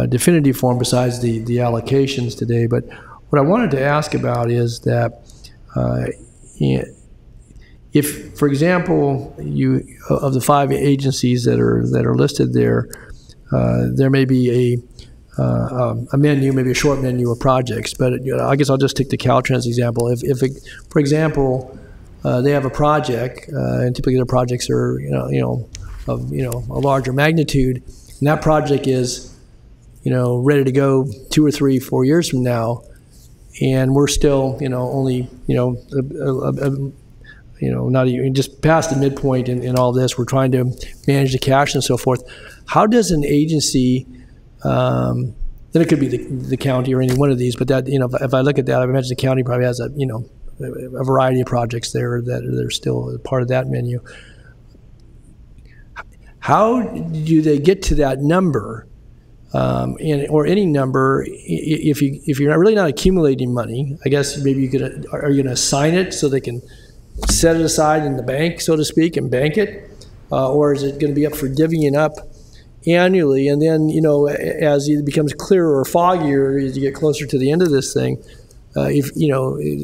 definitive form besides the allocations today. But what I wanted to ask about is that if, for example, of the 5 agencies that are listed there, there may be a menu, maybe a short menu of projects, but I guess I'll just take the Caltrans example. If for example, they have a project, and typically their projects are of a larger magnitude, and that project is ready to go 2 or 3, 4 years from now, and we're still only not even just past the midpoint in all this. We're trying to manage the cash and so forth. How does an agency then it could be the county or any one of these, but that if I look at that, I imagine the county probably has a variety of projects there that are still part of that menu. How do they get to that number, or any number, if you're really not accumulating money? I guess maybe are you going to assign it so they can set it aside in the bank, so to speak, and bank it, or is it going to be up for divvying up annually? And then, as it becomes clearer or foggier as you get closer to the end of this thing, if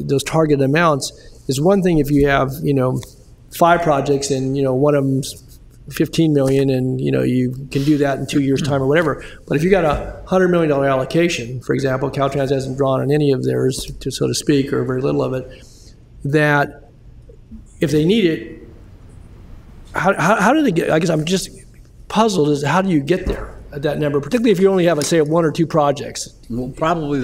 those target amounts is one thing. If you have 5 projects and one of them's 15 million, and you can do that in 2 years' time or whatever. But if you got a $100 million allocation, for example, Caltrans hasn't drawn on any of theirs, so to speak, or very little of it, that if they need it, how do they get? I guess I'm just puzzled as how do you get there at that number, particularly if you only have, say, 1 or 2 projects? Well, probably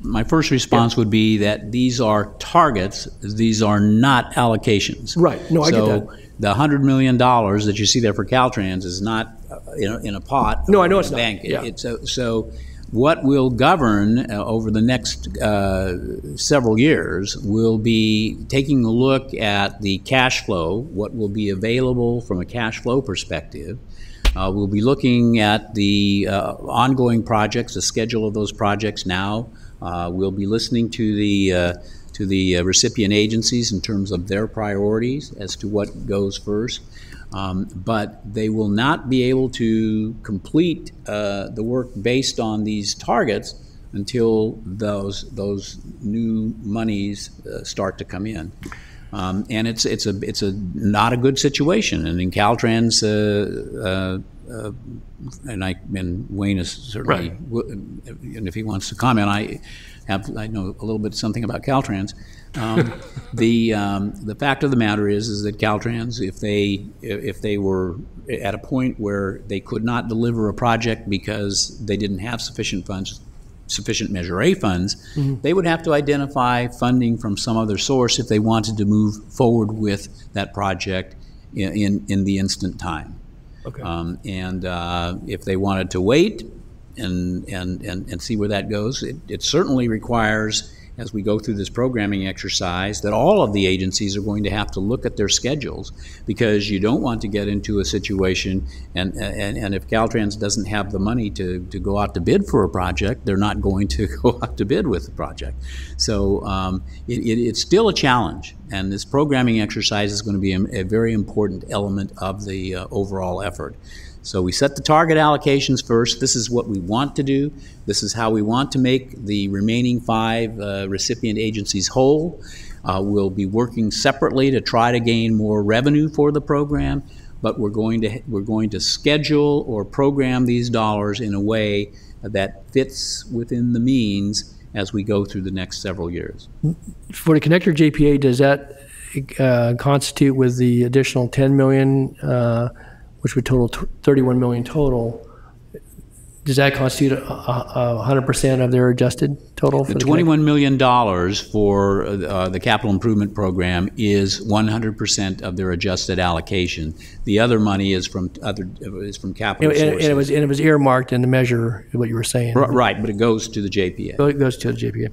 my first response would be that these are targets. These are not allocations. Right. No, I get that. The $100 million that you see there for Caltrans is not in a pot. No, I know it's not. Bank. Yeah. So what will govern over the next several years will be taking a look at the cash flow, what will be available from a cash flow perspective. We'll be looking at the ongoing projects, the schedule of those projects now. We'll be listening to the recipient agencies in terms of their priorities as to what goes first. But they will not be able to complete the work based on these targets until those new monies start to come in. And it's a not a good situation. And in Caltrans, and Wayne is certainly, and if he wants to comment, I know a little bit something about Caltrans. The fact of the matter is that Caltrans, if they were at a point where they could not deliver a project because they didn't have sufficient funds, sufficient Measure A funds, they would have to identify funding from some other source if they wanted to move forward with that project in the instant time. Okay. And if they wanted to wait and see where that goes, it certainly requires, as we go through this programming exercise, that all of the agencies are going to have to look at their schedules, because you don't want to get into a situation, and if Caltrans doesn't have the money to go out to bid for a project, they're not going to go out to bid with the project. So it's still a challenge, and this programming exercise is going to be a very important element of the overall effort. So we set the target allocations first. This is what we want to do. This is how we want to make the remaining 5 recipient agencies whole. We'll be working separately to try to gain more revenue for the program, but we're going to schedule or program these dollars in a way that fits within the means as we go through the next several years. For the connector JPA, does that constitute with the additional $10 million? Which would total $31 million total? Does that constitute 100% of their adjusted total? The $21 million for the capital improvement program is 100% of their adjusted allocation. The other money is from capital sources. And it was earmarked in the measure, what you were saying. Right, but it goes to the JPA. It goes to the JPA.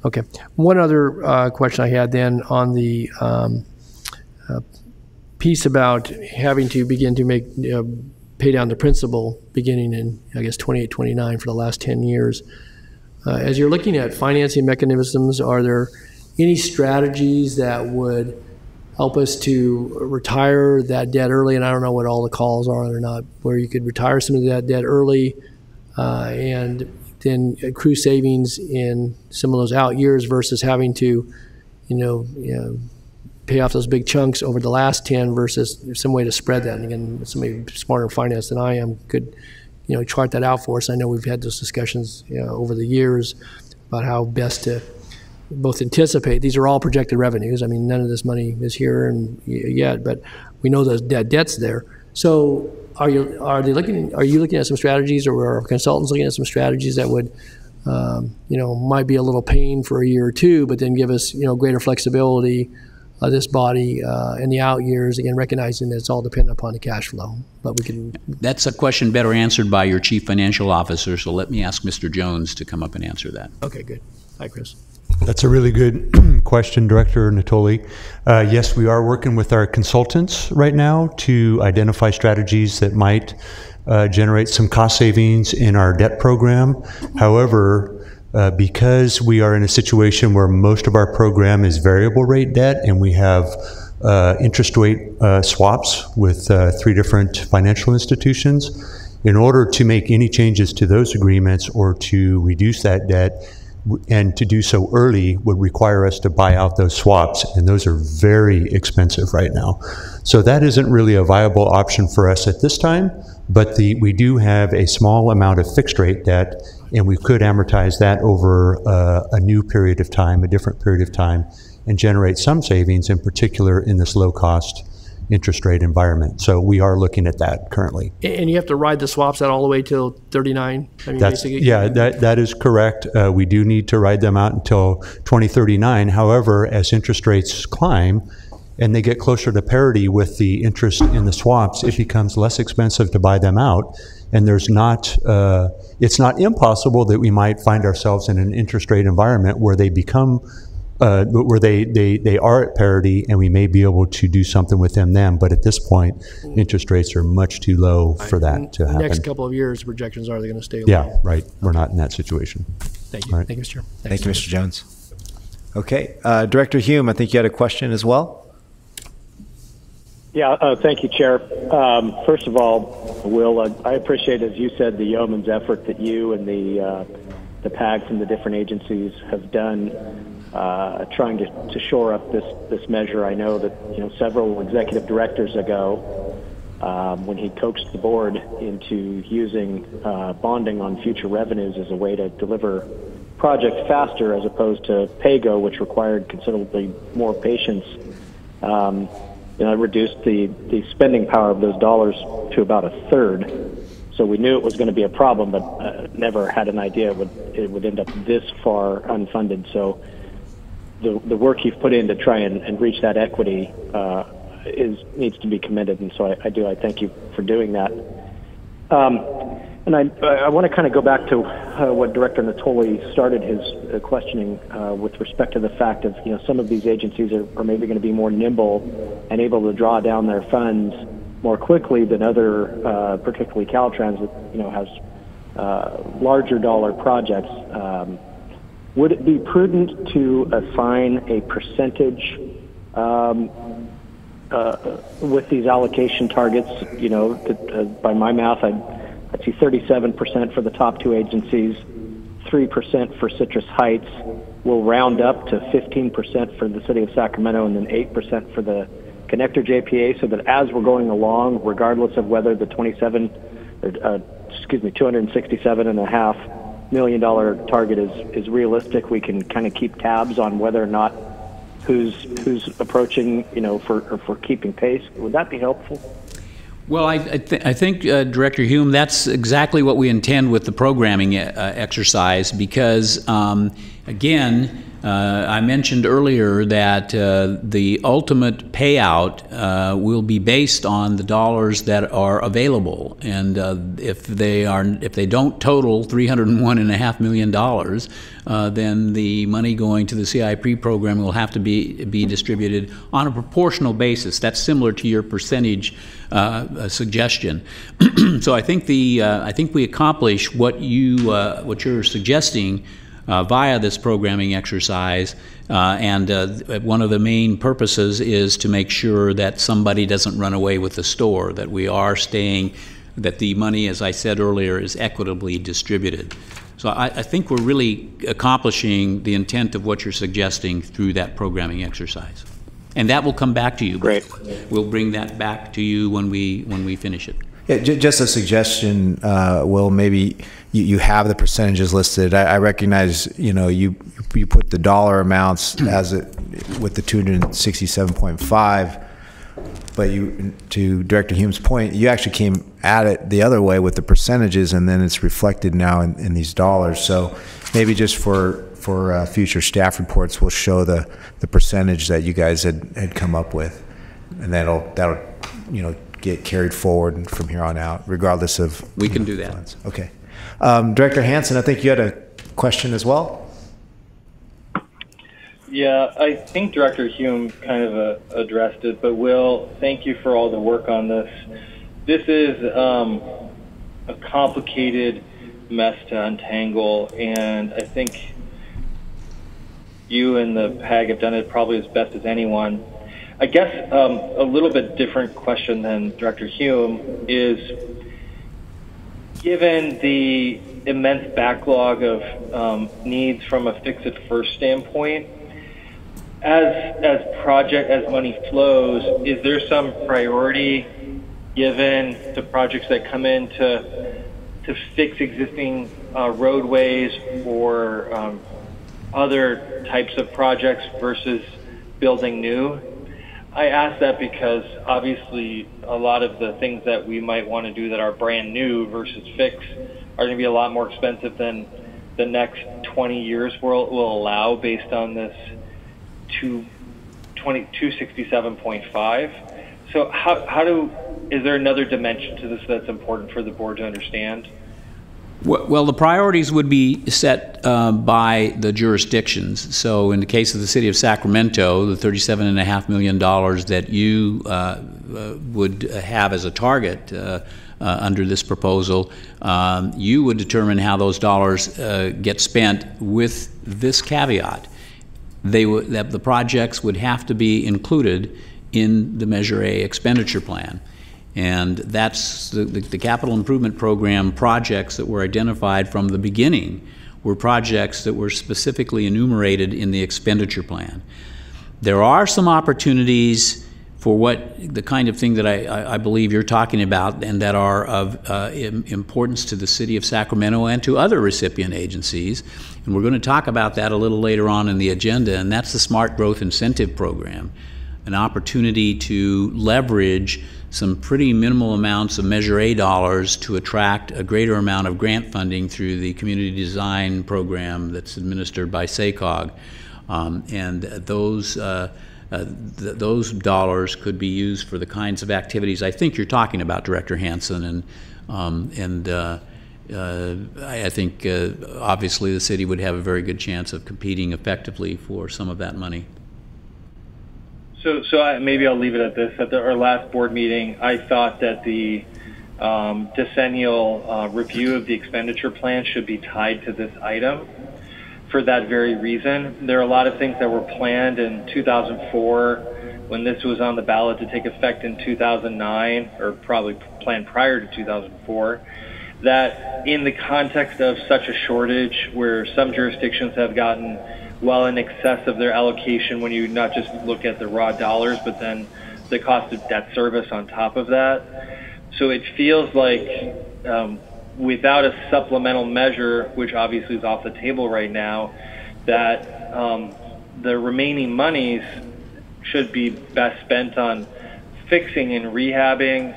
Okay. One other question I had then on the piece about having to begin to make pay down the principal beginning in, I guess, 28, 29 for the last 10 years. As you're looking at financing mechanisms, are there any strategies that would help us to retire that debt early? And I don't know what all the calls are or not, where you could retire some of that debt early and then accrue savings in some of those out years versus having to, pay off those big chunks over the last 10 versus some way to spread that. And again, somebody smarter in finance than I am could, chart that out for us. I know we've had those discussions over the years about how best to both anticipate. These are all projected revenues. I mean, none of this money is here and yet, but we know that debt's there. So are you looking at some strategies, or are consultants looking at some strategies that would might be a little pain for a year or two, but then give us greater flexibility this body in the out years, again, recognizing that it's all dependent upon the cash flow. But we can. That's a question better answered by your Chief Financial Officer, so let me ask Mr. Jones to come up and answer that. Okay, good. Hi, Chris. That's a really good question, Director Natoli. Yes, we are working with our consultants right now to identify strategies that might generate some cost savings in our debt program. However, because we are in a situation where most of our program is variable rate debt, and we have interest rate swaps with 3 different financial institutions, in order to make any changes to those agreements or to reduce that debt, and to do so early, would require us to buy out those swaps, and those are very expensive right now. So that isn't really a viable option for us at this time, but we do have a small amount of fixed rate debt, and we could amortize that over a new period of time, a different period of time, and generate some savings, in particular in this low-cost interest rate environment. So we are looking at that currently. And you have to ride the swaps out all the way till 39? I mean, that is correct. We do need to ride them out until 2039. However, as interest rates climb and they get closer to parity with the interest in the swaps, it becomes less expensive to buy them out. And it's not impossible that we might find ourselves in an interest rate environment where they become where they are at parity, and we may be able to do something with them then. But at this point, interest rates are much too low for that to happen. The next couple of years, projections are they're going to stay low. Yeah, right. We're not in that situation. Thank you. Right. Thank you, Mr. Chair. Thank you, Mr. Jones. Okay. Director Hume, I think you had a question as well. Yeah, thank you, Chair. First of all, Will, I appreciate, as you said, the yeoman's effort that you and the PAGs and the different agencies have done trying to shore up this measure. I know that several executive directors ago, when he coaxed the board into using bonding on future revenues as a way to deliver projects faster as opposed to PAYGO, which required considerably more patience, it reduced the spending power of those dollars to about a third. So we knew it was going to be a problem, but never had an idea it would end up this far unfunded. So the work you've put in to try and reach that equity needs to be commended, and so I thank you for doing that. And I want to kind of go back to what Director Natoli started his questioning with respect to the fact of some of these agencies are maybe going to be more nimble and able to draw down their funds more quickly than other, particularly Caltrans, that has larger dollar projects. Would it be prudent to assign a percentage with these allocation targets? By my math, I'd see 37% for the top two agencies, 3% for Citrus Heights. We'll round up to 15% for the city of Sacramento, and then 8% for the connector JPA, so that as we're going along, regardless of whether the $267.5 million target is realistic, we can kind of keep tabs on whether or not who's approaching, for keeping pace. Would that be helpful? Well, I think, Director Hume, that's exactly what we intend with the programming exercise, because, again, I mentioned earlier that the ultimate payout will be based on the dollars that are available, and if they don't total $301.5 million, then the money going to the CIP program will have to be distributed on a proportional basis. That's similar to your percentage suggestion. So I think we accomplish what you're suggesting via this programming exercise, and one of the main purposes is to make sure that somebody doesn't run away with the store, that we are that the money, as I said earlier, is equitably distributed. So I think we're really accomplishing the intent of what you're suggesting through that programming exercise. And that will come back to you. Great. We'll bring that back to you when we finish it. Yeah, just a suggestion, Will, maybe you have the percentages listed. I recognize, you put the dollar amounts with the 267.5, but to Director Hume's point, you actually came at it the other way with the percentages, and then it's reflected now in these dollars. So maybe just for future staff reports, we'll show the percentage that you guys had come up with, and that'll get carried forward from here on out, regardless of. We can do that. Funds. Okay. Director Hansen, I think you had a question as well. Yeah, I think Director Hume kind of addressed it, but Will, thank you for all the work on this. This is a complicated mess to untangle, and I think you and the PAG have done it probably as best as anyone. I guess a little bit different question than Director Hume is, given the immense backlog of needs from a fix-it-first standpoint, as money flows, is there some priority given to projects that come in to fix existing roadways or other types of projects versus building new? I ask that because obviously a lot of the things that we might want to do that are brand new versus fix are going to be a lot more expensive than the next 20 years will allow based on this 267.5. So is there another dimension to this that's important for the board to understand? Well, the priorities would be set by the jurisdictions. So in the case of the city of Sacramento, the $37.5 million that you would have as a target under this proposal, you would determine how those dollars get spent with this caveat. That the projects would have to be included in the Measure A expenditure plan. And that's the capital improvement program projects that were identified from the beginning were projects that were specifically enumerated in the expenditure plan. There are some opportunities for what the kind of thing that I believe you're talking about, and that are of importance to the city of Sacramento and to other recipient agencies. And we're going to talk about that a little later on in the agenda, and that's the Smart Growth Incentive Program, an opportunity to leverage some pretty minimal amounts of Measure A dollars to attract a greater amount of grant funding through the community design program that's administered by SACOG. And those dollars could be used for the kinds of activities I think you're talking about, Director Hansen, and I think obviously the city would have a very good chance of competing effectively for some of that money. So maybe I'll leave it at this. At our last board meeting, I thought that the decennial review of the expenditure plan should be tied to this item for that very reason. There are a lot of things that were planned in 2004 when this was on the ballot to take effect in 2009, or probably planned prior to 2004, that in the context of such a shortage where some jurisdictions have gotten well in excess of their allocation, when you not just look at the raw dollars, but then the cost of debt service on top of that. So it feels like without a supplemental measure, which obviously is off the table right now, that the remaining monies should be best spent on fixing and rehabbing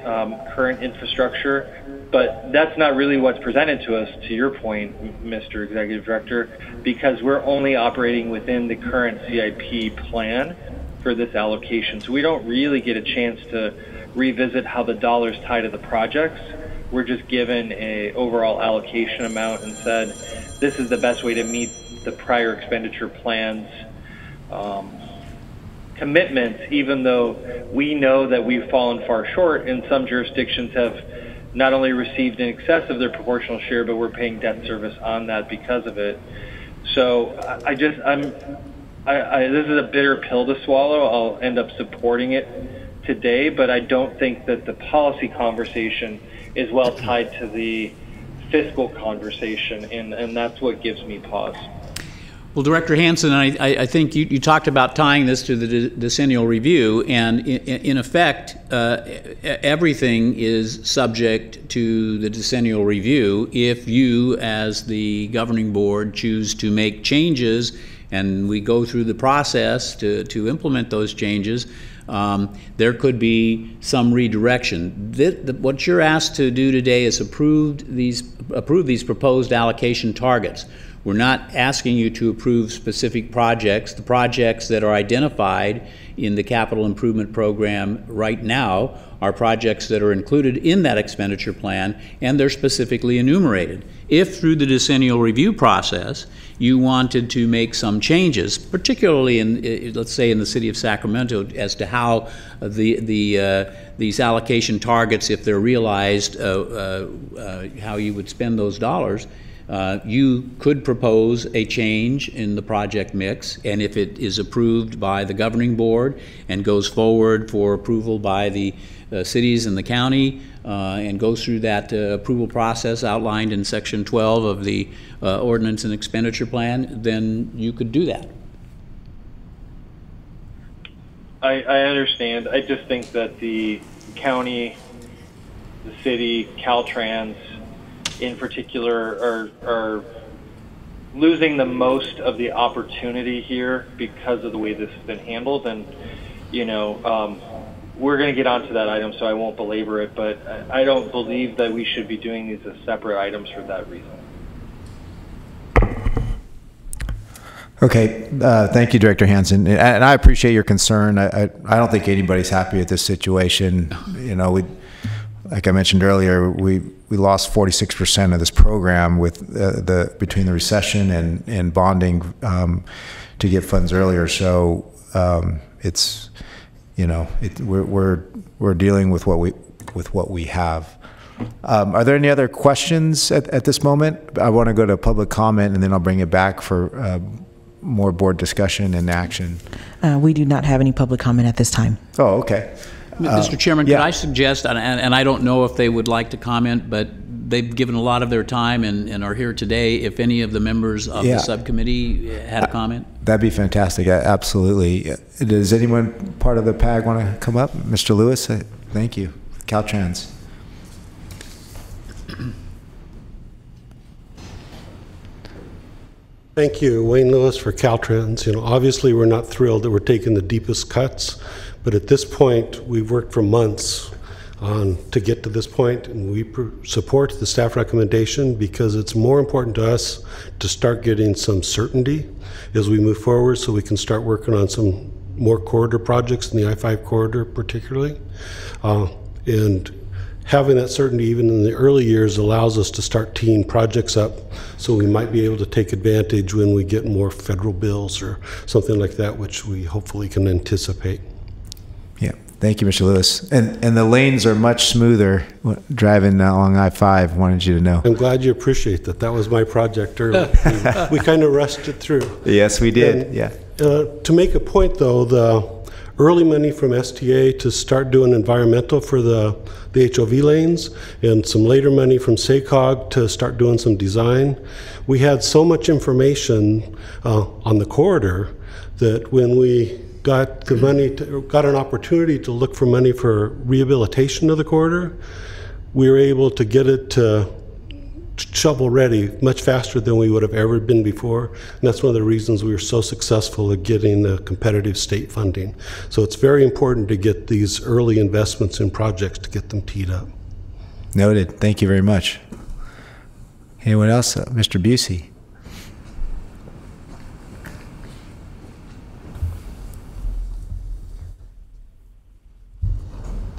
current infrastructure. But that's not really what's presented to us, to your point, Mr. Executive Director, because we're only operating within the current CIP plan for this allocation. So we don't really get a chance to revisit how the dollars tie to the projects. We're just given a overall allocation amount and said, this is the best way to meet the prior expenditure plan's commitments, even though we know that we've fallen far short, and some jurisdictions have not only received in excess of their proportional share, but we're paying debt service on that because of it. So this is a bitter pill to swallow. I'll end up supporting it today, but I don't think that the policy conversation is well tied to the fiscal conversation, and that's what gives me pause. Well, Director Hansen, I think you talked about tying this to the decennial review, and in effect, everything is subject to the decennial review if you, as the governing board, choose to make changes, and we go through the process to implement those changes. There could be some redirection. What you're asked to do today is approve these proposed allocation targets. We're not asking you to approve specific projects. The projects that are identified in the capital improvement program right now are projects that are included in that expenditure plan, and they're specifically enumerated. If through the decennial review process you wanted to make some changes, particularly in, let's say, in the city of Sacramento, as to how these allocation targets, if they're realized, how you would spend those dollars, you could propose a change in the project mix, and if it is approved by the governing board and goes forward for approval by the cities and the county and goes through that approval process outlined in Section 12 of the Ordinance and Expenditure Plan, then you could do that. I understand. I just think that the county, the city, Caltrans, in particular, are losing the most of the opportunity here because of the way this has been handled. And, you know, we're going to get onto that item, so I won't belabor it, but I don't believe that we should be doing these as separate items for that reason. Okay, thank you, Director Hansen, and I appreciate your concern. I don't think anybody's happy with this situation. You know, like I mentioned earlier, we lost 46% of this program with between the recession and bonding to get funds earlier. So it's, you know, we're dealing with what we have. Are there any other questions at this moment? I want to go to public comment, and then I'll bring it back for more board discussion and action. We do not have any public comment at this time. Oh, okay. Mr. Chairman, yeah. could I suggest, and I don't know if they would like to comment, but they've given a lot of their time and are here today. If any of the members of the subcommittee had a comment? That'd be fantastic. Absolutely. Does anyone part of the PAG want to come up? Mr. Lewis, thank you. Caltrans. Thank you, Wayne Lewis for Caltrans. You know, obviously we're not thrilled that we're taking the deepest cuts, but at this point we've worked for months to get to this point, and we support the staff recommendation because it's more important to us to start getting some certainty as we move forward, so we can start working on some more corridor projects in the I-5 corridor particularly. And having that certainty even in the early years allows us to start teeing projects up, so we might be able to take advantage when we get more federal bills or something like that, which we hopefully can anticipate. Yeah, thank you, Mr. Lewis. And the lanes are much smoother driving along I-5, wanted you to know. I'm glad you appreciate that. That was my project earlier. We kind of rushed it through. Yes, we did, And, yeah. To make a point though, the early money from STA to start doing environmental for the HOV lanes, and some later money from SACOG to start doing some design. We had so much information on the corridor that when we got the money, got an opportunity to look for money for rehabilitation of the corridor, we were able to get it to shovel ready much faster than we would have ever been before, and that's one of the reasons we were so successful at getting the competitive state funding. So it's very important to get these early investments in projects to get them teed up. Noted. Thank you very much. Anyone else? Mr. Busey.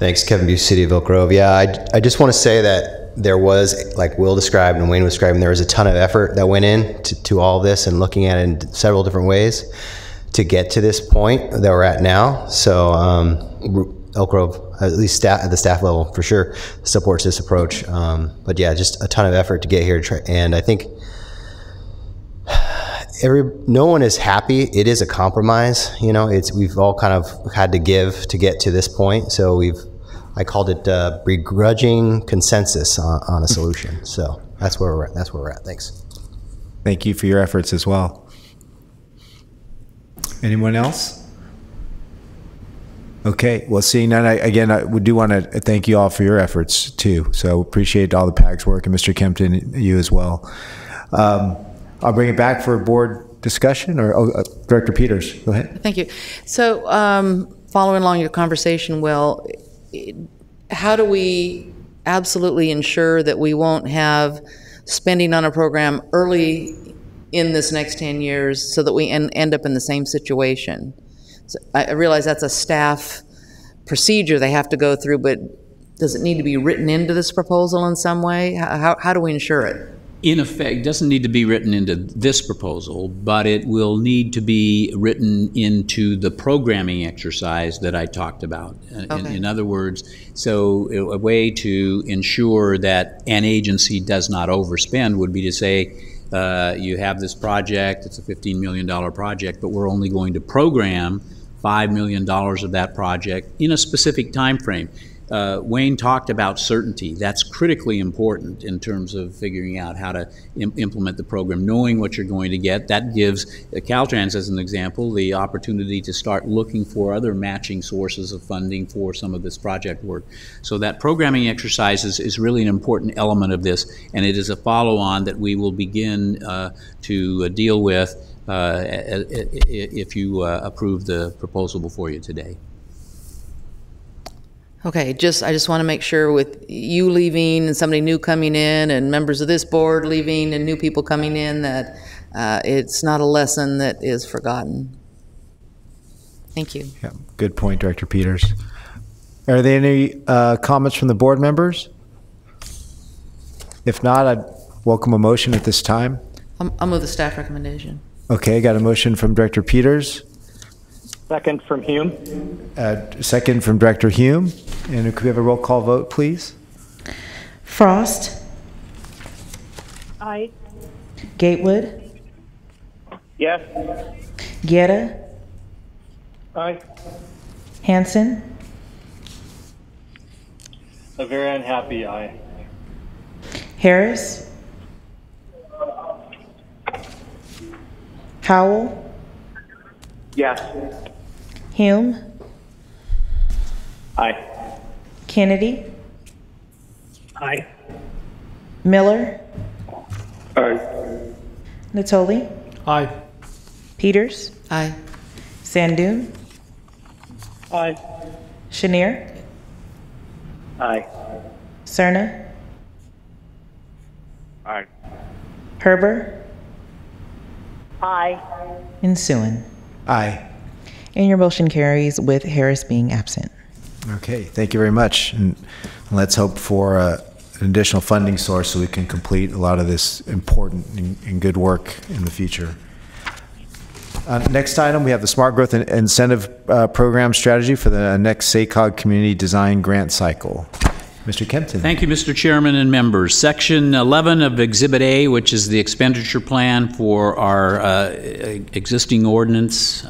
Thanks, Kevin Busey, City of Oak Grove. Yeah, I just want to say that there was, like Will described and Wayne was describing, there was a ton of effort that went in to all this and looking at it in several different ways to get to this point that we're at now. So Elk Grove, at least at the staff level for sure, supports this approach. But yeah, just a ton of effort to get here. And I think no one is happy. It is a compromise. You know, we've all kind of had to give to get to this point. So I called it begrudging consensus on a solution. So that's where we're at. That's where we're at. Thanks. Thank you for your efforts as well. Anyone else? Okay. Well, seeing that, I do want to thank you all for your efforts too. So appreciate all the PAG's work, and Mr. Kempton, you as well. I'll bring it back for board discussion, or Director Peters, go ahead. Thank you. So following along your conversation, Will, how do we absolutely ensure that we won't have spending on a program early in this next 10 years so that we end up in the same situation? So I realize that's a staff procedure they have to go through, but does it need to be written into this proposal in some way? How do we ensure it? In effect, it doesn't need to be written into this proposal, but it will need to be written into the programming exercise that I talked about. Okay. In other words, so a way to ensure that an agency does not overspend would be to say, you have this project, it's a $15 million project, but we're only going to program $5 million of that project in a specific time frame. Wayne talked about certainty. That's critically important in terms of figuring out how to implement the program, knowing what you're going to get. That gives Caltrans, as an example, the opportunity to start looking for other matching sources of funding for some of this project work. So that programming exercise is really an important element of this, and it is a follow-on that we will begin to deal with if you approve the proposal before you today. Okay, I just want to make sure, with you leaving and somebody new coming in and members of this board leaving and new people coming in, that it's not a lesson that is forgotten. Thank you. Yeah, good point, Director Peters. Are there any comments from the board members? If not, I'd welcome a motion at this time. I'll move the staff recommendation. Okay, got a motion from Director Peters. Second from Hume. Second from Director Hume. And could we have a roll call vote, please? Frost. Aye. Gatewood. Yes. Guerra. Aye. Hanson. A very unhappy aye. Harris, Howell, Yes. Hume, Aye. Kennedy, Aye. Miller, Aye. Natoli, Aye. Peters, Aye. Sandoon, Aye. Chenier, Aye. Cerna, Aye. Herber, Aye. and Suen. Aye. And your motion carries with Harris being absent. Okay, thank you very much. And let's hope for an additional funding source so we can complete a lot of this important and good work in the future. Next item, we have the Smart Growth and Incentive Program Strategy for the next SACOG Community Design Grant Cycle. Mr. Kempton. Thank you, Mr. Chairman and members. Section 11 of Exhibit A, which is the expenditure plan for our existing ordinance,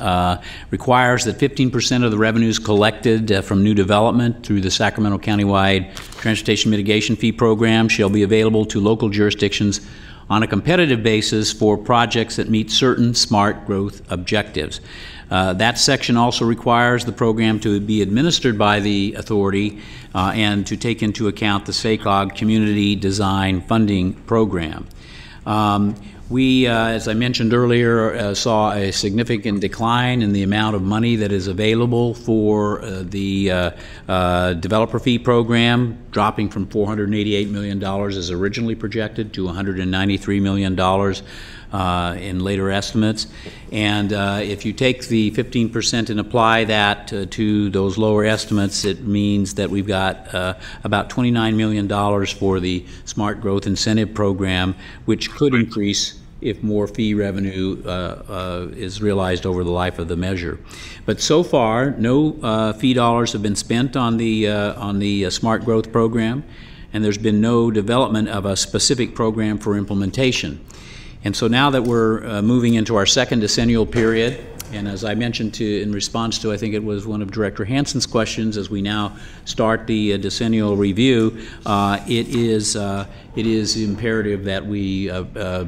requires that 15% of the revenues collected from new development through the Sacramento Countywide Transportation Mitigation Fee Program shall be available to local jurisdictions on a competitive basis for projects that meet certain smart growth objectives. That section also requires the program to be administered by the authority and to take into account the SACOG Community Design Funding Program. We, as I mentioned earlier, saw a significant decline in the amount of money that is available for the developer fee program, dropping from $488 million as originally projected to $193 million in later estimates. And if you take the 15% and apply that to those lower estimates, it means that we've got about $29 million for the Smart Growth Incentive Program, which could increase if more fee revenue is realized over the life of the measure. But so far, no fee dollars have been spent on the Smart Growth Program, and there's been no development of a specific program for implementation. And so now that we're moving into our second decennial period, and as I mentioned in response to, I think it was one of Director Hansen's questions, as we now start the decennial review, it is imperative that we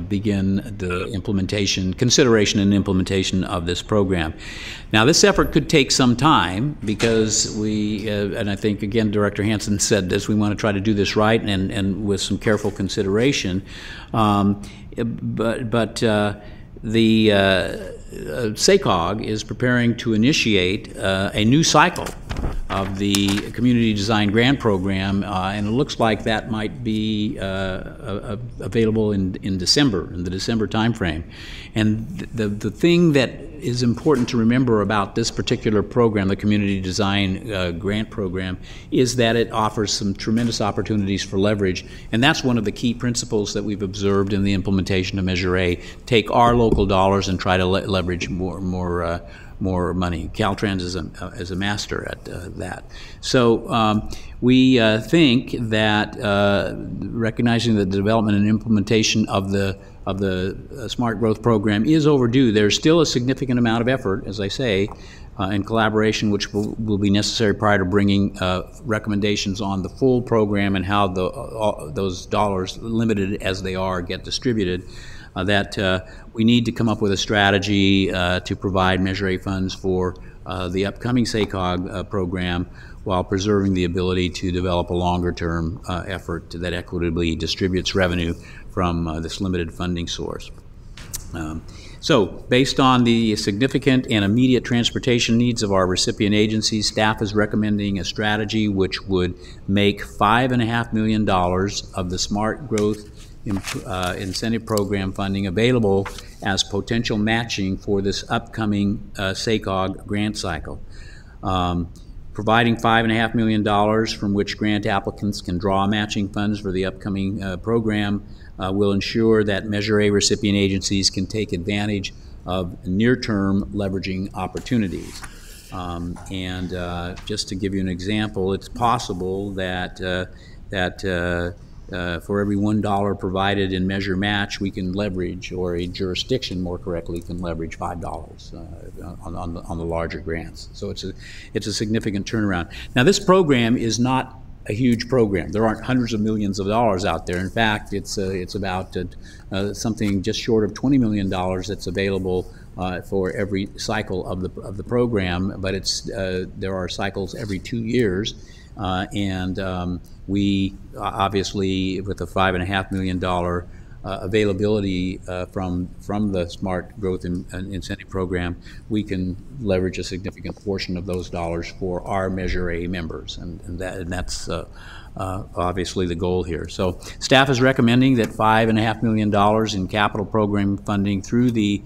begin the consideration and implementation of this program. Now, this effort could take some time because we, and I think again Director Hansen said this, we want to try to do this right and with some careful consideration. The SACOG is preparing to initiate a new cycle of the Community Design Grant Program, and it looks like that might be available in December, in the December timeframe. And the thing that is important to remember about this particular program, the Community Design Grant Program, is that it offers some tremendous opportunities for leverage, and that's one of the key principles that we've observed in the implementation of Measure A. Take our local dollars and try to leverage more money. Caltrans is a master at that. So we think that recognizing that the development and implementation of the Smart Growth Program is overdue, there's still a significant amount of effort, as I say, in collaboration, which will be necessary prior to bringing recommendations on the full program and how those dollars, limited as they are, get distributed. That we need to come up with a strategy to provide Measure A funds for the upcoming SACOG program while preserving the ability to develop a longer-term effort that equitably distributes revenue from this limited funding source. So, based on the significant and immediate transportation needs of our recipient agencies, staff is recommending a strategy which would make $5.5 million of the Smart Growth Incentive Program funding available as potential matching for this upcoming SACOG grant cycle. Providing $5.5 million from which grant applicants can draw matching funds for the upcoming program will ensure that Measure A recipient agencies can take advantage of near-term leveraging opportunities. Just to give you an example, it's possible that for every $1 provided in Measure Match, we can leverage, or a jurisdiction more correctly can leverage $5 on the larger grants. So it's a significant turnaround. Now, this program is not a huge program. There aren't hundreds of millions of dollars out there. In fact, it's about something just short of $20 million that's available for every cycle of the program. But there are cycles every 2 years, and we obviously, with the $5.5 million availability from the Smart Growth Incentive Program, we can leverage a significant portion of those dollars for our Measure A members, and that's obviously the goal here. So staff is recommending that $5.5 million in capital program funding through the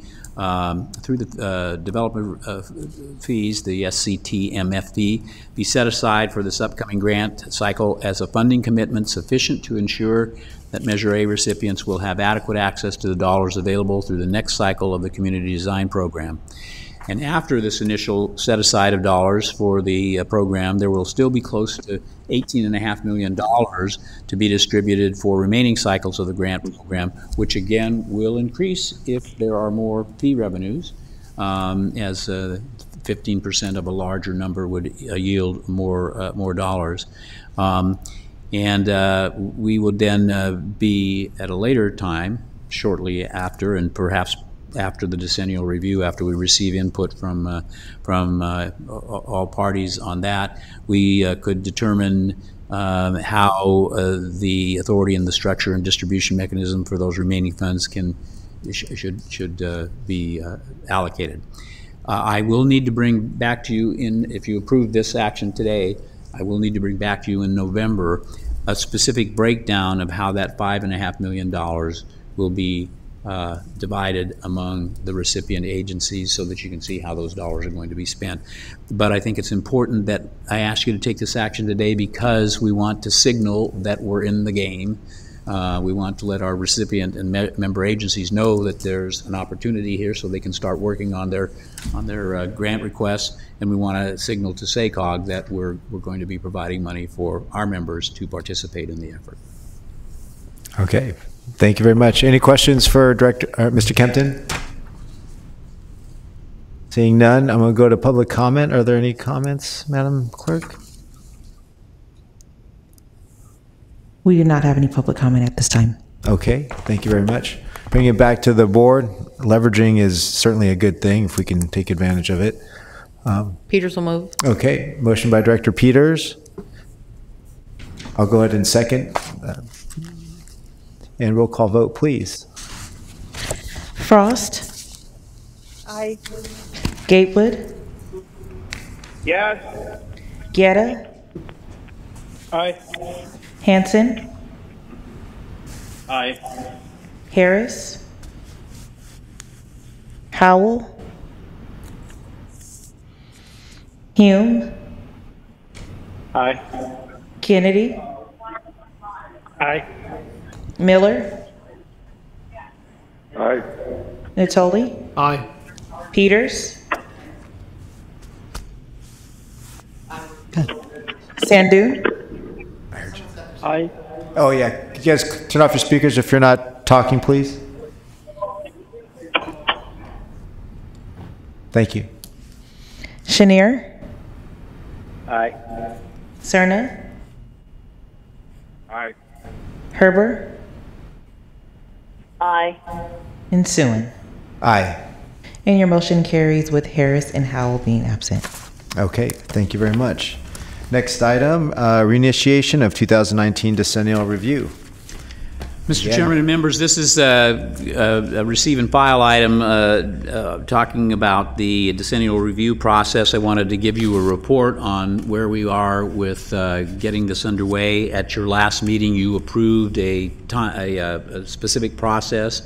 development fees, the SCTMFD, be set aside for this upcoming grant cycle as a funding commitment sufficient to ensure that Measure A recipients will have adequate access to the dollars available through the next cycle of the Community Design Program. And after this initial set aside of dollars for the program, there will still be close to $18.5 million to be distributed for remaining cycles of the grant program, which again will increase if there are more fee revenues, as 15% of a larger number would yield more dollars. And we would then be at a later time, shortly after, and perhaps after the decennial review, after we receive input from all parties on that, we could determine how the authority and the structure and distribution mechanism for those remaining funds should be allocated. I will need to bring back to you, if you approve this action today, I will need to bring back to you in November a specific breakdown of how that $5.5 million will be divided among the recipient agencies, so that you can see how those dollars are going to be spent. But I think it's important that I ask you to take this action today, because we want to signal that we're in the game. We want to let our recipient and member agencies know that there's an opportunity here, so they can start working on their grant requests. And we want to signal to SACOG that we're going to be providing money for our members to participate in the effort. Okay. Thank you very much. Any questions for Mr. Kempton? Seeing none, I'm going to go to public comment. Are there any comments, Madam Clerk? We do not have any public comment at this time. Okay, thank you very much. Bringing it back to the board, leveraging is certainly a good thing if we can take advantage of it. Peters will move. Okay, motion by Director Peters. I'll go ahead and second. And roll call vote, please. Frost. Aye. Gatewood. Yes. Guerra. Aye. Hanson. Aye. Harris. Howell. Hume. Aye. Kennedy. Aye. Miller. Aye. Natoli. Aye. Peters. Sandu. Aye. Oh, yeah. Could you guys turn off your speakers if you're not talking, please? Thank you. Chenier. Aye. Cerna. Aye. Herber. Aye. And Suen. Aye. And your motion carries with Harris and Howell being absent. Okay, thank you very much. Next item, reinitiation of 2019 decennial review. Mr. Chairman and members, this is a receive and file item talking about the decennial review process. I wanted to give you a report on where we are with getting this underway. At your last meeting, you approved a specific process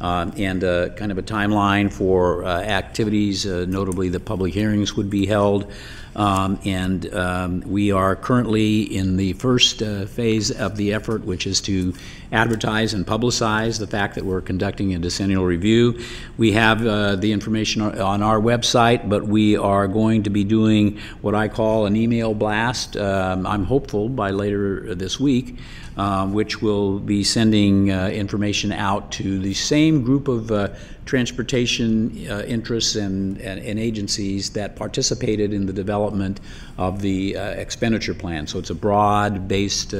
and kind of a timeline for activities, notably the public hearings would be held. We are currently in the first phase of the effort, which is to advertise and publicize the fact that we're conducting a decennial review. We have the information on our website, but we are going to be doing what I call an email blast. I'm hopeful by later this week, which will be sending information out to the same group of transportation interests and agencies that participated in the development development of the expenditure plan. So it's a broad-based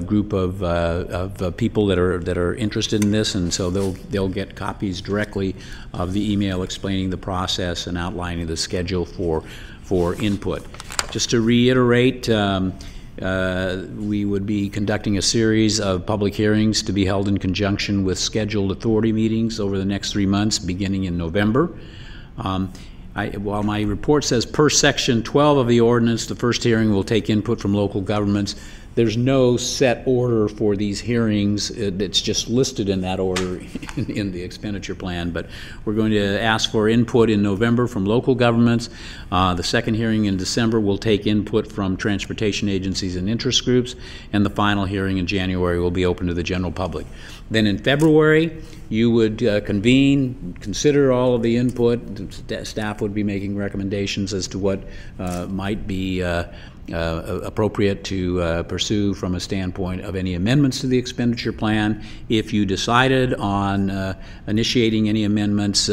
group of people that are interested in this, and so they'll get copies directly of the email explaining the process and outlining the schedule for input. Just to reiterate, we would be conducting a series of public hearings to be held in conjunction with scheduled authority meetings over the next 3 months, beginning in November. While my report says per section 12 of the ordinance, the first hearing will take input from local governments, there's no set order for these hearings. It's just listed in that order in the expenditure plan. But we're going to ask for input in November from local governments. The second hearing in December will take input from transportation agencies and interest groups. And the final hearing in January will be open to the general public. Then in February, you would convene, consider all of the input. Staff would be making recommendations as to what might be appropriate to pursue from a standpoint of any amendments to the expenditure plan. If you decided on initiating any amendments,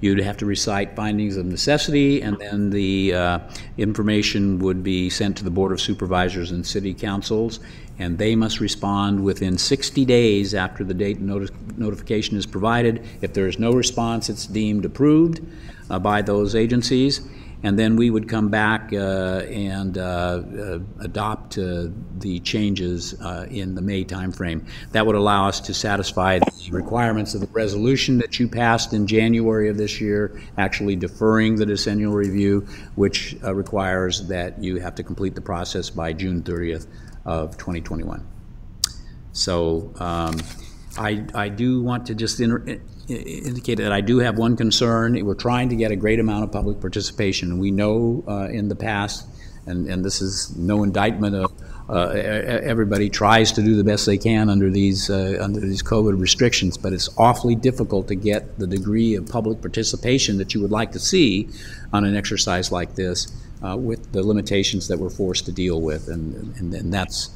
you'd have to recite findings of necessity, and then the information would be sent to the Board of Supervisors and City Councils, and they must respond within 60 days after the date notification is provided. If there is no response, it's deemed approved by those agencies. And then we would come back and adopt the changes in the May timeframe. That would allow us to satisfy the requirements of the resolution that you passed in January of this year, actually deferring the decennial review, which requires that you have to complete the process by June 30th of 2021. So I do want to just indicate that I do have one concern. We're trying to get a great amount of public participation. We know in the past, and this is no indictment of everybody tries to do the best they can under these COVID restrictions, but it's awfully difficult to get the degree of public participation that you would like to see on an exercise like this with the limitations that we're forced to deal with, and that's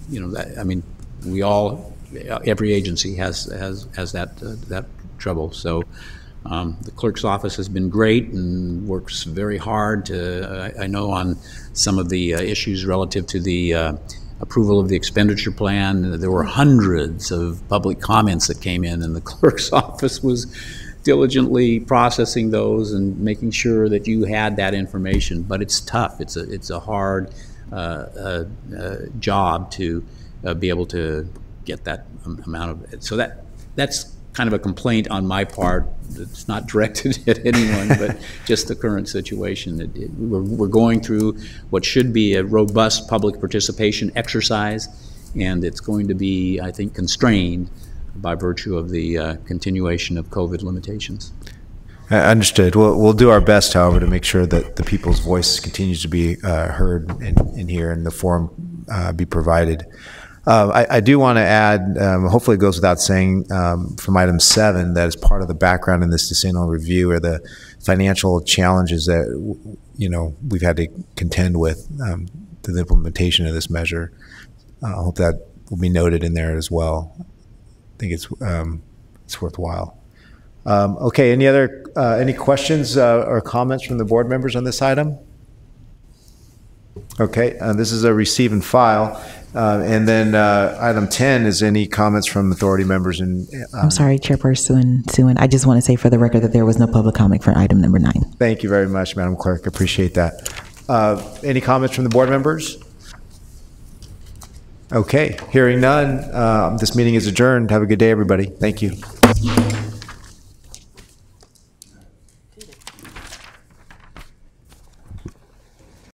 you know, I mean, we all. Every agency has that trouble. So the clerk's office has been great and works very hard to, I know, on some of the issues relative to the approval of the expenditure plan. There were hundreds of public comments that came in, and the clerk's office was diligently processing those and making sure that you had that information. But it's tough. It's a hard job to be able to get that amount of it. So that's kind of a complaint on my part. It's not directed at anyone, but just the current situation. We're going through what should be a robust public participation exercise, and it's going to be, I think, constrained by virtue of the continuation of COVID limitations. Understood. We'll do our best, however, to make sure that the people's voice continues to be heard in here and the forum be provided. I do want to add, hopefully it goes without saying, from item 7, that as part of the background in this decennial review are the financial challenges that, you know, we've had to contend with to the implementation of this measure. I hope that will be noted in there as well. I think it's worthwhile. Okay, any questions or comments from the board members on this item? Okay, this is a receive and file. And then item 10 is any comments from authority members. I'm sorry, Chairperson Suen. I just want to say for the record that there was no public comment for item number 9. Thank you very much, Madam Clerk. Appreciate that. Any comments from the board members? Okay, hearing none, this meeting is adjourned. Have a good day, everybody. Thank you.